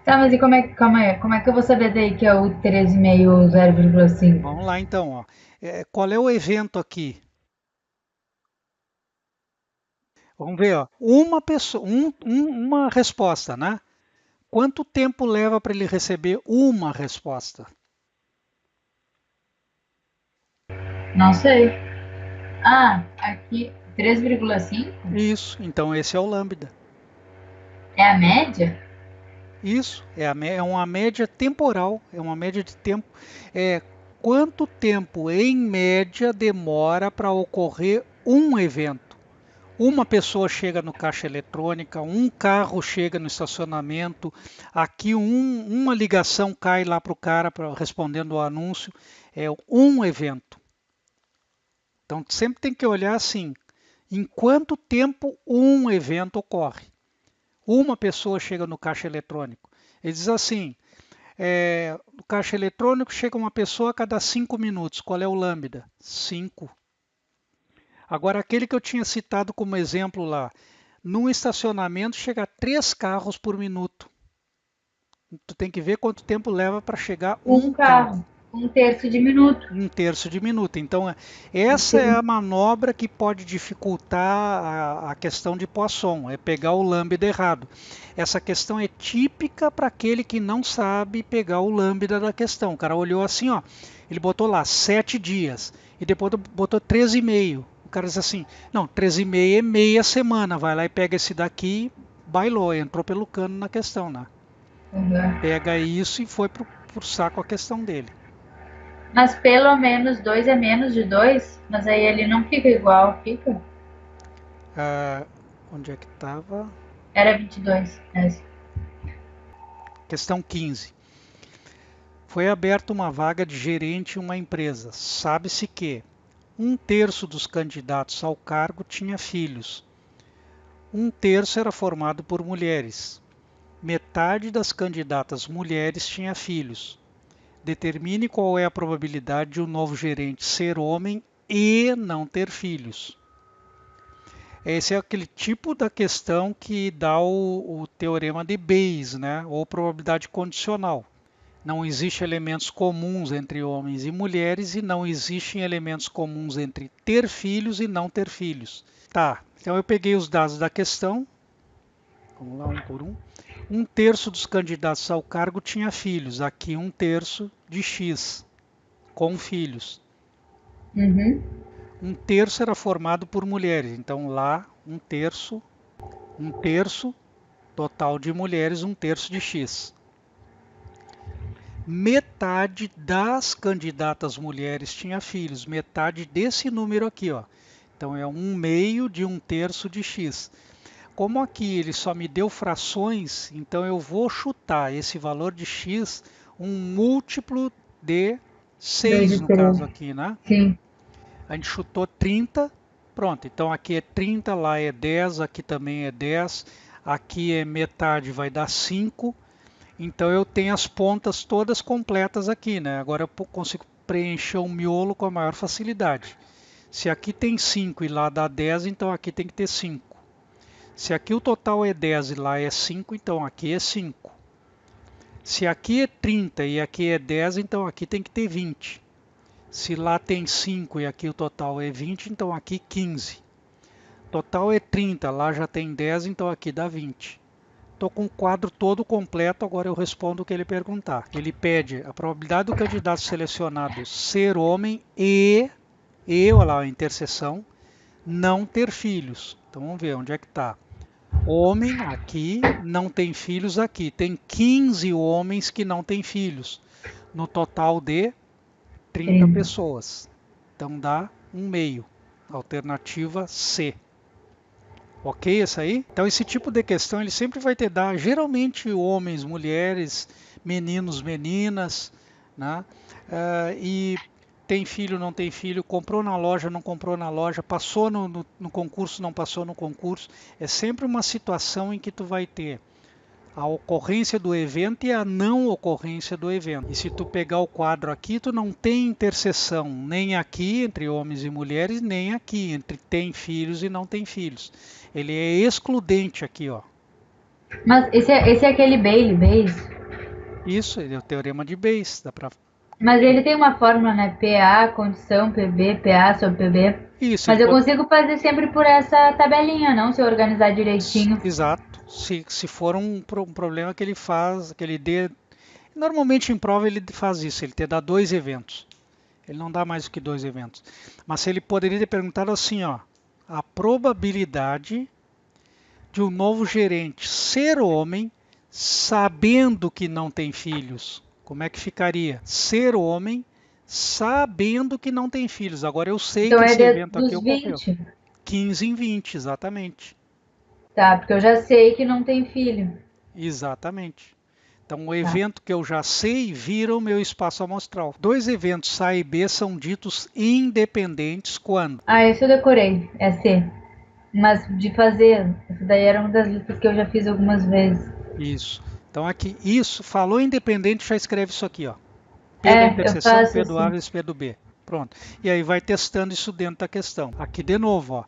Tá, mas e calma aí, como é que eu vou saber daí que é o 13,5 ou 0,5? Vamos lá então, ó. Qual é o evento aqui? Vamos ver, ó. Uma pessoa, uma resposta, né? Quanto tempo leva para ele receber uma resposta? Não sei. Ah, aqui 3,5 Isso, então esse é o lambda. é a média? Isso, é uma média temporal, é uma média de tempo. É quanto tempo, em média, demora para ocorrer um evento? Uma pessoa chega no caixa eletrônica, um carro chega no estacionamento, aqui uma ligação cai lá para o cara respondendo o anúncio. É um evento. Então sempre tem que olhar assim, em quanto tempo um evento ocorre. Uma pessoa chega no caixa eletrônico. Ele diz assim, no caixa eletrônico chega uma pessoa a cada 5 minutos. Qual é o lambda? 5. Agora, aquele que eu tinha citado como exemplo lá, num estacionamento chega a 3 carros por minuto. Tu tem que ver quanto tempo leva para chegar Um um carro. carro, um terço de minuto. Um terço de minuto. Então, essa é Entendi. a manobra que pode dificultar a questão de Poisson, é pegar o lambda errado. Essa questão é típica para aquele que não sabe pegar o lambda da questão. O cara olhou assim, ó, ele botou lá 7 dias e depois botou 13,5. O cara diz assim, não, 13,5 é meia semana, vai lá e pega esse daqui, bailou, entrou pelo cano na questão, né? Uhum. Pega isso e foi pro saco a questão dele. Mas pelo menos 2 é menos de 2, mas aí ele não fica igual, fica? Ah, onde é que estava? Era 22. Questão 15. Foi aberta uma vaga de gerente em uma empresa. Sabe-se que um terço dos candidatos ao cargo tinha filhos. Um terço era formado por mulheres. Metade das candidatas mulheres tinha filhos. Determine qual é a probabilidade de um novo gerente ser homem e não ter filhos. Esse é aquele tipo da questão que dá o teorema de Bayes, né? Ou probabilidade condicional. Não existem elementos comuns entre homens e mulheres e não existem elementos comuns entre ter filhos e não ter filhos. Tá, então eu peguei os dados da questão. Vamos lá, um por um. Um terço dos candidatos ao cargo tinha filhos. Aqui um terço de X com filhos. Uhum. Um terço era formado por mulheres. Então lá um terço, total de mulheres, um terço de X. Metade das candidatas mulheres tinha filhos, metade desse número aqui, ó. Então é um meio de um terço de X. Como aqui ele só me deu frações, então eu vou chutar esse valor de X um múltiplo de 2 6 de no 3. caso aqui, né? Sim. A gente chutou 30, pronto. Então aqui é 30, lá é 10, aqui também é 10, aqui é metade, vai dar 5. Então eu tenho as pontas todas completas aqui, né? Agora eu consigo preencher o miolo com a maior facilidade. Se aqui tem 5 e lá dá 10, então aqui tem que ter 5. Se aqui o total é 10 e lá é 5, então aqui é 5. Se aqui é 30 e aqui é 10, então aqui tem que ter 20. Se lá tem 5 e aqui o total é 20, então aqui 15. Total é 30, lá já tem 10, então aqui dá 20. Estou com o quadro todo completo, agora eu respondo o que ele perguntar. Ele pede a probabilidade do candidato selecionado ser homem olha lá, a interseção, não ter filhos. Então vamos ver onde é que está. Homem aqui, não tem filhos aqui. Tem 15 homens que não têm filhos, no total de 30 pessoas. Então dá 1/2. Alternativa C. Ok, essa aí? Então esse tipo de questão ele sempre vai te dar, geralmente homens, mulheres, meninos, meninas, né? E tem filho, não tem filho, comprou na loja, não comprou na loja, passou no concurso, não passou no concurso. É sempre uma situação em que tu vai ter a ocorrência do evento e a não ocorrência do evento. E se tu pegar o quadro aqui, tu não tem interseção nem aqui entre homens e mulheres, nem aqui entre tem filhos e não tem filhos. Ele é excludente aqui, ó. Mas esse é aquele Bayes? Isso, ele é o teorema de Bayes. Dá pra... Mas ele tem uma fórmula, né? PA, condição, PB, PA sobre PB. Isso, Mas eu consigo fazer sempre por essa tabelinha, não? Se eu organizar direitinho. Exato. Se for um problema que ele faz, que ele dê... Normalmente em prova ele faz isso, ele te dá 2 eventos. Ele não dá mais do que 2 eventos. Mas ele poderia ter perguntado assim, ó. A probabilidade de um novo gerente ser homem sabendo que não tem filhos. Como é que ficaria? Ser homem sabendo que não tem filhos. Agora eu sei Então que é esse evento aqui dos ocorreu. 20. 15 em 20, exatamente. Tá, porque eu já sei que não tem filho. Exatamente. Então, o Tá. evento que eu já sei vira o meu espaço amostral. 2 eventos A e B são ditos independentes quando? Ah, esse eu decorei. É C. Mas de fazer, essa daí era uma das listas que eu já fiz algumas vezes. Isso. Então, aqui, isso, falou independente, já escreve isso aqui, ó. P da Eu interseção, faço P do A assim. vezes P do B. Pronto. E aí vai testando isso dentro da questão. Aqui de novo, ó.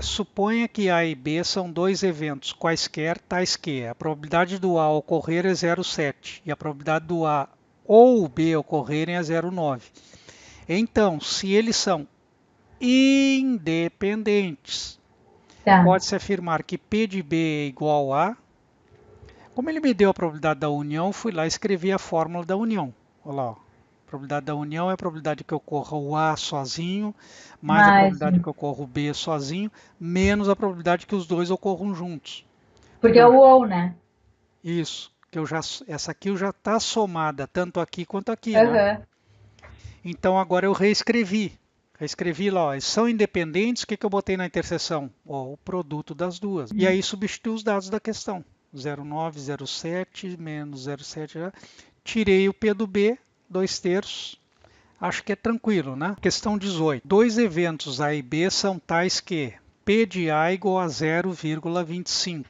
Suponha que A e B são 2 eventos quaisquer, tais que a probabilidade do A ocorrer é 0,7 e a probabilidade do A ou B ocorrerem é 0,9. Então, se eles são independentes, Tá. pode-se afirmar que P de B é igual a... Como ele me deu a probabilidade da união, fui lá e escrevi a fórmula da união. Olha lá, ó. A probabilidade da união é a probabilidade que ocorra o A sozinho, mais a Mais probabilidade que ocorra o B sozinho, menos a probabilidade que os dois ocorram juntos. porque é o ou, né? Isso, essa aqui já está somada tanto aqui quanto aqui, né? Aham. Então agora eu reescrevi. Reescrevi lá, ó, são independentes, o que eu botei na interseção? Ó, o produto das duas. E aí substitui os dados da questão. 0,9, 0,7, menos 0,7, tirei o P do B, 2/3. Acho que é tranquilo, né? Questão 18. 2 eventos A e B são tais que P de A igual a 0,25.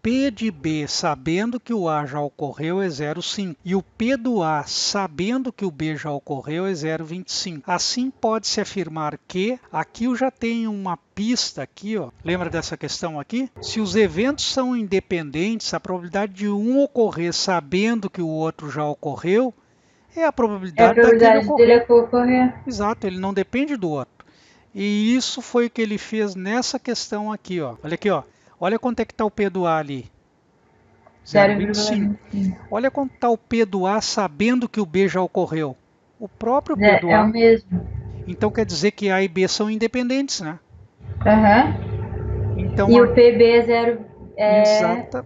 P de B, sabendo que o A já ocorreu, é 0,5. E o P do A, sabendo que o B já ocorreu, é 0,25. Assim pode-se afirmar que, aqui eu já tenho uma pista aqui, ó. Lembra dessa questão aqui? Se os eventos são independentes, a probabilidade de um ocorrer sabendo que o outro já ocorreu, é a É a probabilidade daquele probabilidade dele ocorrer. ocorrer. Exato, ele não depende do outro. E isso foi o que ele fez nessa questão aqui, ó. Olha aqui, ó. Olha quanto é que está o P do A ali. 0,25. 0,25. Olha quanto está o P do A sabendo que o B já ocorreu. O próprio P do É o A. mesmo. Então quer dizer que A e B são independentes, né? Aham. Então, E o PB é exata,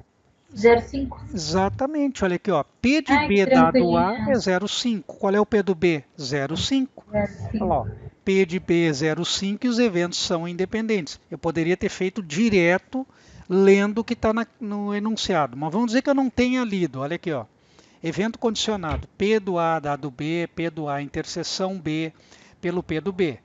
0,5. exatamente. Olha aqui, ó. P de Ai, que B dado A é tranquilinho. 0,5. Qual é o P do B? 0,5. Olha lá, ó. 0,5. P de B é 0,5 e os eventos são independentes. Eu poderia ter feito direto lendo o que está no enunciado, mas vamos dizer que eu não tenha lido. Olha aqui, ó. Evento condicionado, P do A dado B, P do A interseção B pelo P do B.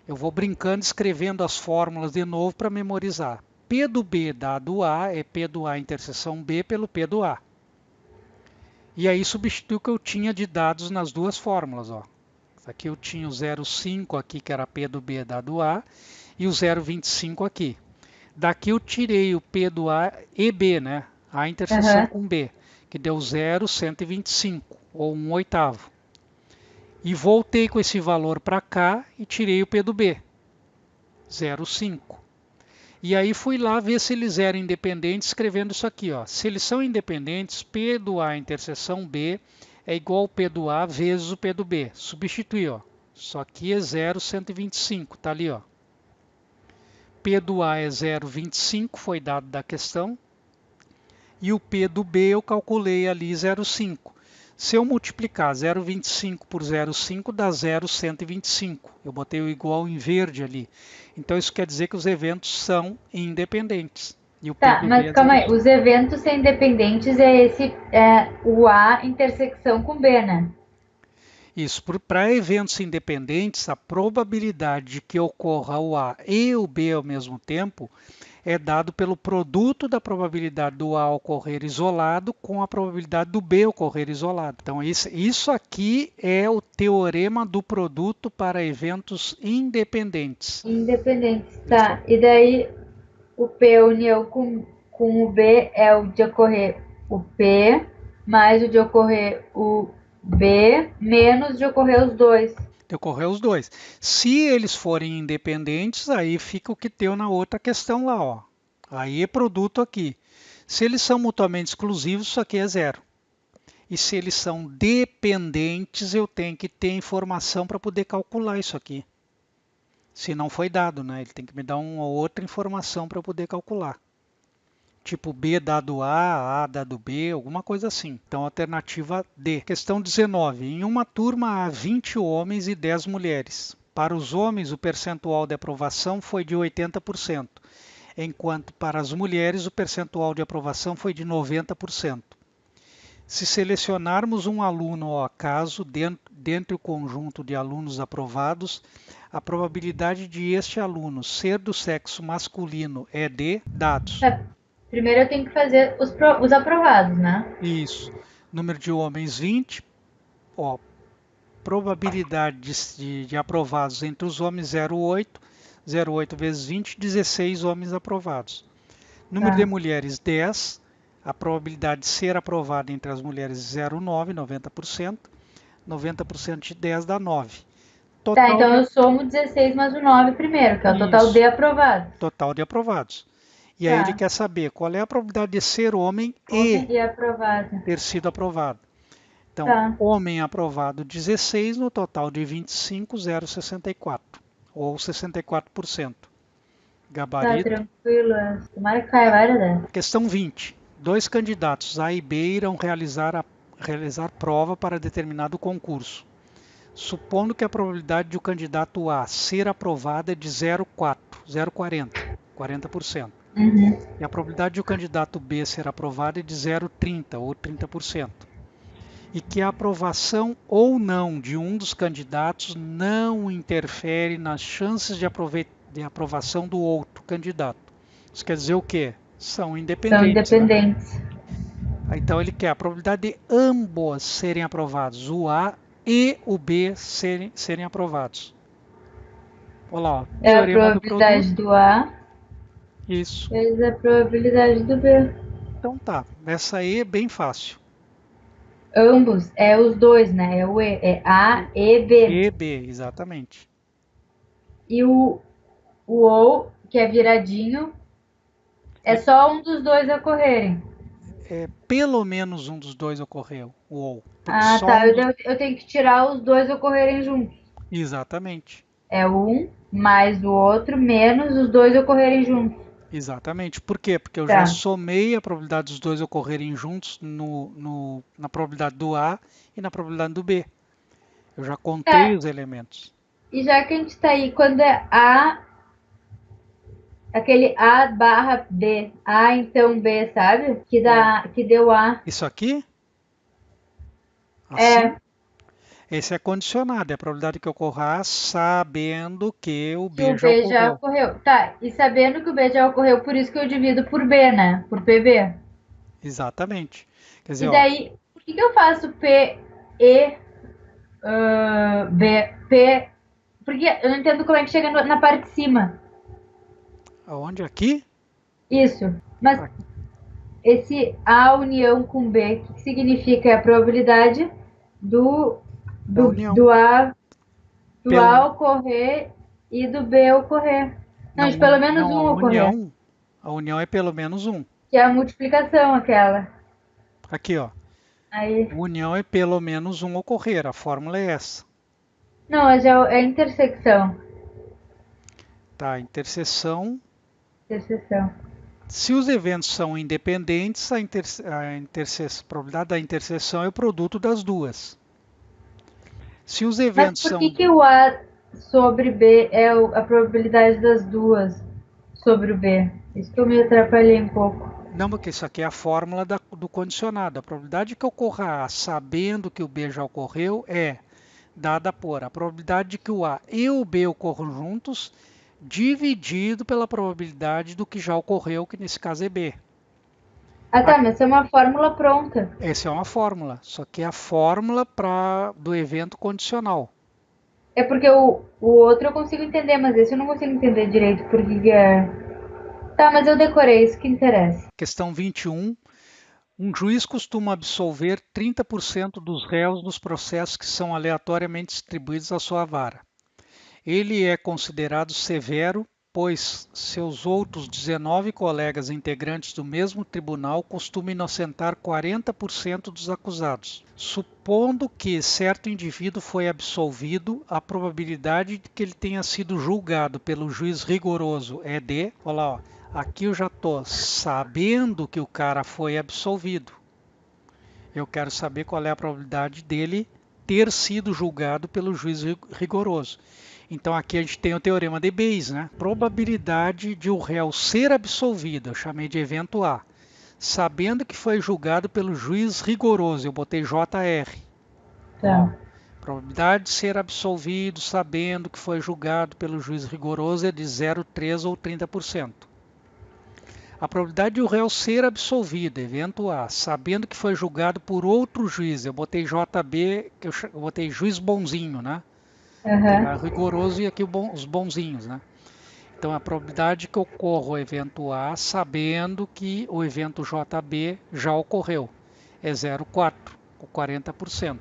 Eu vou brincando, escrevendo as fórmulas de novo para memorizar. P do B dado A é P do A interseção B pelo P do A. E aí substitui o que eu tinha de dados nas duas fórmulas, ó. Aqui eu tinha o 0,5 aqui, que era P do B dado A, e o 0,25 aqui. Daqui eu tirei o P do A e B, né? A interseção Aham. com B, que deu 0,125, ou 1/8. E voltei com esse valor para cá e tirei o P do B, 0,5. E aí fui lá ver se eles eram independentes, escrevendo isso aqui, ó. Se eles são independentes, P do A interseção B é igual ao P do A vezes o P do B. Substituir, ó. Isso aqui é 0,125, tá ali, ó. P do A é 0,25, foi dado da questão. E o P do B eu calculei ali 0,5. Se eu multiplicar 0,25 por 0,5 dá 0,125. Eu botei o igual em verde ali. Então isso quer dizer que os eventos são independentes. E o P Tá, do B mas é calma aí. 0,5. Os eventos ser independentes é o A intersecção com B, né? Isso, para eventos independentes, a probabilidade de que ocorra o A e o B ao mesmo tempo é dado pelo produto da probabilidade do A ocorrer isolado com a probabilidade do B ocorrer isolado. Então, isso aqui é o teorema do produto para eventos independentes. Independentes, Isso tá. aqui. E daí o P união com o B é o de ocorrer o P mais o de ocorrer o B menos de ocorrer os dois. De ocorrer os dois. Se eles forem independentes, aí fica o que deu na outra questão lá, ó. Aí é produto aqui. Se eles são mutuamente exclusivos, isso aqui é zero. E se eles são dependentes, eu tenho que ter informação para poder calcular isso aqui. Se não foi dado, né? Ele tem que me dar uma outra informação para eu poder calcular. Tipo B dado A dado B, alguma coisa assim. Então, alternativa D. Questão 19. Em uma turma há 20 homens e 10 mulheres. Para os homens, o percentual de aprovação foi de 80%, enquanto para as mulheres o percentual de aprovação foi de 90%. Se selecionarmos um aluno ao acaso dentre o conjunto de alunos aprovados, a probabilidade de este aluno ser do sexo masculino é de dados. Tá. Primeiro eu tenho que fazer os aprovados, né? Isso. Número de homens 20. Ó, probabilidade de aprovados entre os homens 0,8. 0,8 vezes 20, 16 homens aprovados. Número de Tá. mulheres 10. A probabilidade de ser aprovada entre as mulheres 0,9, 90%. 90% de 10 dá 9. Tá, Total então de, eu somo 16 mais o 9 primeiro, que é o total de isso, aprovados. total de aprovados. E aí ele Tá. quer saber qual é a probabilidade de ser homem e Homem e aprovado. ter sido aprovado. Então, Tá. homem aprovado 16 no total de 25, 0,64 ou 64%. Tá, Gabarito. tranquilo. Tomara que caia várias dessas. Questão 20. Dois candidatos A e B irão realizar prova para determinado concurso. Supondo que a probabilidade de o candidato A ser aprovado é de 0,40, 40%. Uhum. E a probabilidade de o candidato B ser aprovado é de 0,30 ou 30%. E que a aprovação ou não de um dos candidatos não interfere nas chances de aprovação do outro candidato. Isso quer dizer o quê? São São independentes, né? independentes. Então ele quer a probabilidade de ambos serem aprovados, o A e o B serem aprovados. Olha lá, ó, É a teorema do produto. probabilidade do A Isso. vezes a probabilidade do B. Então tá, essa aí é bem fácil. Ambos, é os dois, né? É o E, é A e B. E, B, exatamente. E o ou, que é viradinho, é É, só um dos dois ocorrerem. pelo menos um dos dois ocorreu, o ou. Porque Ah, só tá. um dos... Eu tenho que tirar os dois ocorrerem juntos. Exatamente. É um mais o outro, menos os dois ocorrerem juntos. Exatamente. Por quê? Porque eu já Tá. somei a probabilidade dos dois ocorrerem juntos na probabilidade do A e na probabilidade do B. Eu já contei Tá. os elementos. E já que a gente tá aí, quando é A, aquele A barra B, A então B, sabe? Que deu A. Isso aqui, assim, É, esse é condicionado. É a probabilidade que ocorra A sabendo que o que B o já B já ocorreu. ocorreu. Tá, e sabendo que o B já ocorreu, por isso que eu divido por B, né? Por PB. Exatamente. Quer dizer, E ó, daí, por que eu faço P, E, B, P? Porque eu não entendo como é que chega na parte de cima. aonde aqui? Isso. Mas esse A união com B, o que significa? É a probabilidade do, Da do, união. do A, do Pelo, A ocorrer e do B ocorrer. Não, de não, pelo menos não, um ocorrer, a união é pelo menos um. que é a multiplicação aquela. Aqui, ó. Aí, União é pelo menos um ocorrer. A fórmula é essa. não, mas é intersecção. Tá? Interseção. Interseção. Se os eventos são independentes, a probabilidade da interseção é o produto das duas. Se os Mas eventos por que são... que o A sobre B é a probabilidade das duas sobre o B? Isso que eu me atrapalhei um pouco. Não, porque isso aqui é a fórmula do condicionado. A probabilidade que ocorra A sabendo que o B já ocorreu é dada por a probabilidade de que o A e o B ocorram juntos, dividido pela probabilidade do que já ocorreu, que nesse caso é B. Ah, tá, mas isso é uma fórmula pronta. Essa é uma fórmula, só que é a fórmula do evento condicional. É porque o outro eu consigo entender, mas esse eu não consigo entender direito porque é. Tá, mas eu decorei, isso que interessa. Questão 21. Um juiz costuma absolver 30% dos réus nos processos que são aleatoriamente distribuídos à sua vara. Ele é considerado severo, pois seus outros 19 colegas integrantes do mesmo tribunal costumam inocentar 40% dos acusados. Supondo que certo indivíduo foi absolvido, a probabilidade de que ele tenha sido julgado pelo juiz rigoroso é de, olha lá, ó, aqui eu já estou sabendo que o cara foi absolvido. Eu quero saber qual é a probabilidade dele ter sido julgado pelo juiz rigoroso. Então aqui a gente tem o teorema de Bayes, né? Probabilidade de o réu ser absolvido, eu chamei de evento A, sabendo que foi julgado pelo juiz rigoroso, eu botei JR. Ó, Tá. probabilidade de ser absolvido sabendo que foi julgado pelo juiz rigoroso é de 0,3 ou 30%. A probabilidade de o réu ser absolvido, evento A, sabendo que foi julgado por outro juiz, eu botei JB, que eu botei juiz bonzinho, né? Tem lá Aham. rigoroso e aqui os bonzinhos, né? Então a probabilidade que ocorra o evento A, sabendo que o evento JB já ocorreu, é 0,4, ou 40%.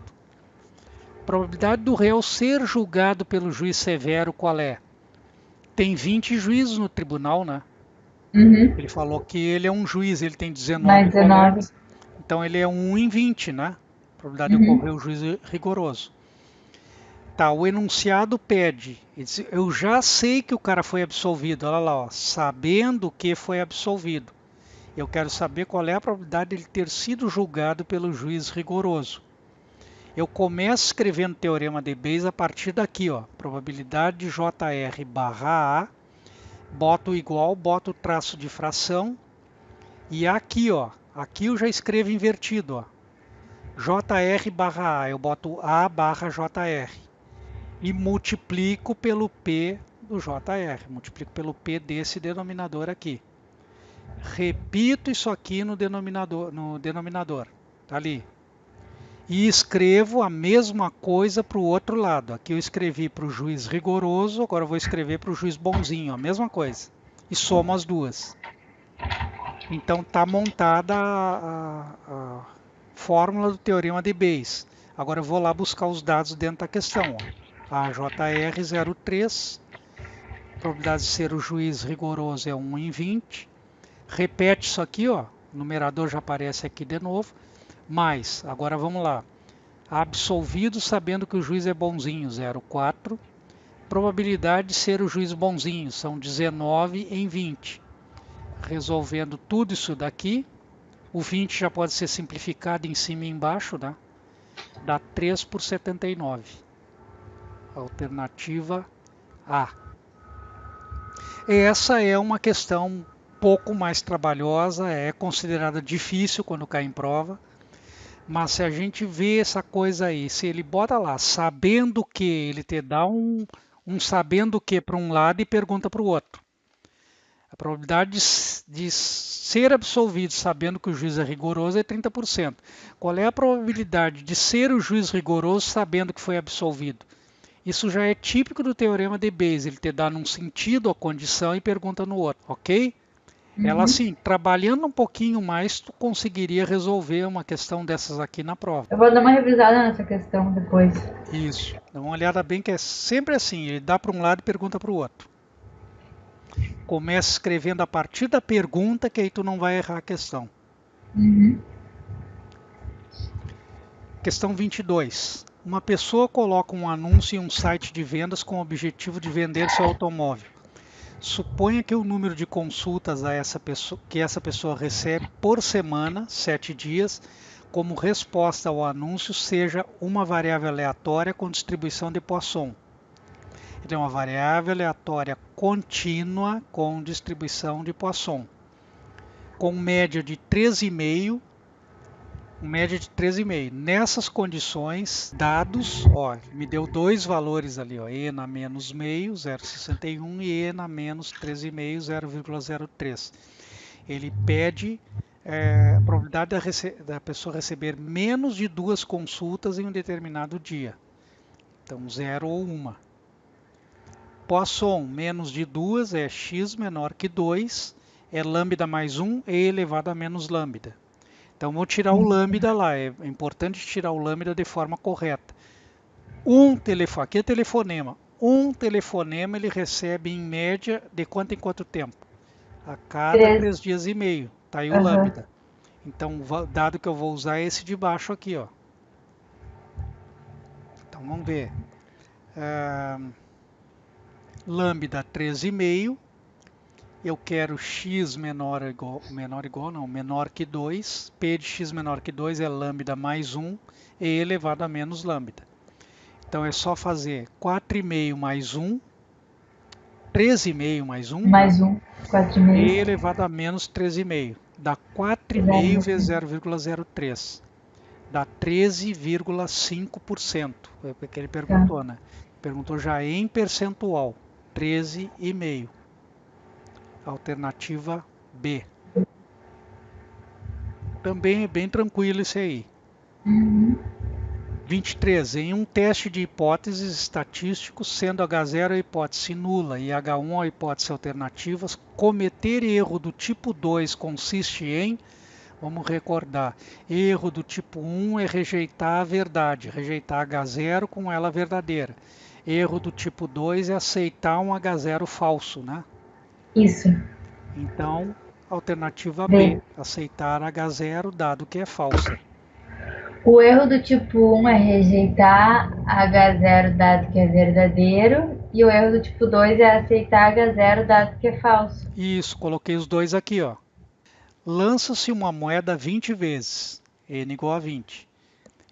Probabilidade do réu ser julgado pelo juiz severo, qual é? Tem 20 juízes no tribunal, né? Uhum. Ele falou que ele é um juiz, ele tem Mais 19 19. colegas, então ele é 1 em 20, né? Probabilidade de Uhum. ocorrer o juiz rigoroso. Tá, o enunciado pede, ele diz, eu já sei que o cara foi absolvido, olha lá, ó, sabendo que foi absolvido. Eu quero saber qual é a probabilidade de ele ter sido julgado pelo juiz rigoroso. Eu começo escrevendo o teorema de Bayes a partir daqui, ó, probabilidade de JR barra A, boto igual, boto o traço de fração, e aqui, ó, aqui eu já escrevo invertido, ó, JR barra A, eu boto A barra JR. E multiplico pelo P do JR, multiplico pelo P desse denominador aqui. Repito isso aqui no denominador, tá ali. E escrevo a mesma coisa para o outro lado. Aqui eu escrevi para o juiz rigoroso, agora eu vou escrever para o juiz bonzinho, a mesma coisa. E somo as duas. Então está montada a fórmula do teorema de Bayes. Agora eu vou lá buscar os dados dentro da questão. Ó. A JR03, probabilidade de ser o juiz rigoroso é 1 em 20. Repete isso aqui, ó. O numerador já aparece aqui de novo. Mais, agora vamos lá. Absolvido sabendo que o juiz é bonzinho, 0,4. Probabilidade de ser o juiz bonzinho, são 19 em 20. Resolvendo tudo isso daqui, o 20 já pode ser simplificado em cima e embaixo, né? Dá 3 por 79. Alternativa A. Essa é uma questão um pouco mais trabalhosa, é considerada difícil quando cai em prova, mas se a gente vê essa coisa aí, se ele bota lá, sabendo que, ele te dá um sabendo que para um lado e pergunta para o outro. A probabilidade de ser absolvido sabendo que o juiz é rigoroso é 30%. Qual é a probabilidade de ser o juiz rigoroso sabendo que foi absolvido? Isso já é típico do teorema de Bayes, ele te dá num sentido a condição e pergunta no outro, ok? Ela, Uhum. assim, trabalhando um pouquinho mais, tu conseguiria resolver uma questão dessas aqui na prova. Eu vou dar uma revisada nessa questão depois. Isso. Dá uma olhada bem que é sempre assim, ele dá para um lado e pergunta para o outro. Começa escrevendo a partir da pergunta, que aí tu não vai errar a questão. Uhum. Questão 22. Uma pessoa coloca um anúncio em um site de vendas com o objetivo de vender seu automóvel. Suponha que o número de consultas que essa pessoa recebe por semana, 7 dias, como resposta ao anúncio, seja uma variável aleatória com distribuição de Poisson. Ele é uma variável aleatória contínua com distribuição de Poisson, com média de 13,5. Média de 13,5. Nessas condições, dados, ó, me deu dois valores ali, ó, E na menos meio, 0,61 e E na menos 13,5, 0,03. Ele pede a probabilidade da pessoa receber menos de 2 consultas em um determinado dia. Então, 0 ou 1. Poisson, menos de 2 é x menor que 2, é lambda mais 1, E elevado a menos lambda. Então, vou tirar o lambda lá. É importante tirar o lambda de forma correta. Aqui é telefonema. Um telefonema ele recebe em média de quanto em quanto tempo? A cada 3. 3 dias e meio. Tá aí o Aham. lambda. Então, o dado que eu vou usar é esse de baixo aqui, ó. Então, vamos ver. Lambda 13,5. Eu quero x menor que 2. P de x menor que 2 é lambda mais 1, e elevado a menos lambda. Então é só fazer 4,5 mais 1, 13,5 mais 1, né? Mais um. E 4,5. elevado a menos 13,5. Dá 4,5 vezes 0,5. 0,03. Dá 13,5%. É o que ele Tá. perguntou, né? Perguntou já em percentual. 13,5. Alternativa B. Também é bem tranquilo isso aí. Uhum. 23. Em um teste de hipóteses estatísticos, sendo H0 a hipótese nula e H1 a hipótese alternativas, cometer erro do tipo 2 consiste em, vamos recordar, erro do tipo 1 é rejeitar a verdade, rejeitar H0 com ela verdadeira. Erro do tipo 2 é aceitar um H0 falso, né? Isso. Então, alternativa B, B. aceitar H0 dado que é falsa. O erro do tipo 1 é rejeitar H0 dado que é verdadeiro, e o erro do tipo 2 é aceitar H0 dado que é falso. Isso, coloquei os dois aqui, ó. Lança-se uma moeda 20 vezes, n igual a 20,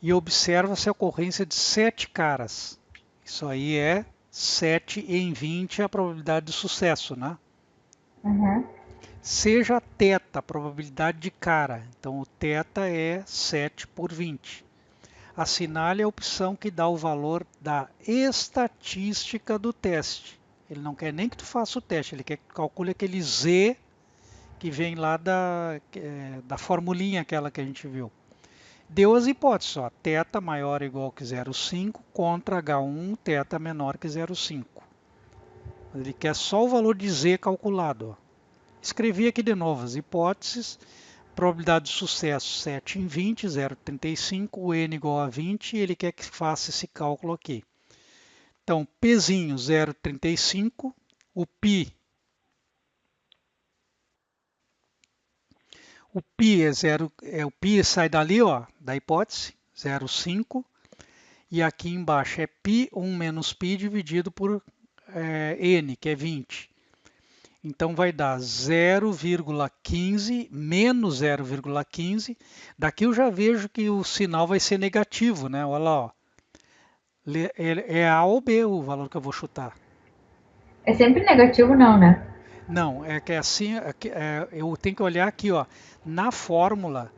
e observa-se a ocorrência de 7 caras. Isso aí é 7 em 20 a probabilidade de sucesso, né? Uhum. Seja θ a probabilidade de cara, então o θ é 7 por 20. Assinale a opção que dá o valor da estatística do teste. Ele não quer nem que tu faça o teste, ele quer que tu calcule aquele Z que vem lá da formulinha aquela que a gente viu. Deu as hipóteses, ó, θ maior ou igual que 0,5 contra H1, θ menor que 0,5. Ele quer só o valor de Z calculado. Ó. Escrevi aqui de novo as hipóteses. Probabilidade de sucesso 7 em 20, 0,35, o n igual a 20, e ele quer que faça esse cálculo aqui. Então, Pzinho 0,35, o π é 0, o π sai dali, ó, da hipótese, 0,5, e aqui embaixo é π, 1 menos π dividido por n, que é 20. Então vai dar 0,15 menos 0,15. Daqui eu já vejo que o sinal vai ser negativo, né? Olha lá, ó. É A ou B o valor que eu vou chutar. É sempre negativo, não, né? Não, é que assim, eu tenho que olhar aqui, ó. Na fórmula,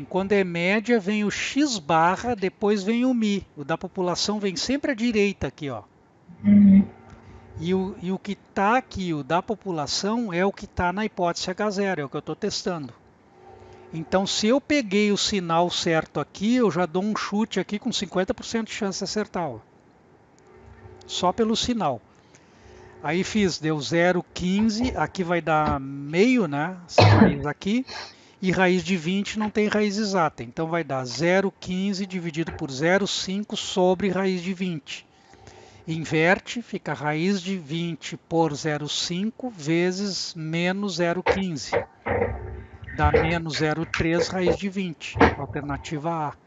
quando é média, vem o x barra, depois vem o mi. O da população vem sempre à direita aqui, ó. Uhum. E o que está aqui, o da população, é o que está na hipótese H0, é o que eu estou testando. Então, se eu peguei o sinal certo aqui, eu já dou um chute aqui com 50% de chance de acertar, ó. Só pelo sinal. Aí fiz, deu 0,15, aqui vai dar meio, né? Essa raiz aqui. E raiz de 20 não tem raiz exata, então vai dar 0,15 dividido por 0,5 sobre raiz de 20. Inverte, fica raiz de 20 por 0,5 vezes menos 0,15. Dá menos 0,3 raiz de 20, alternativa A.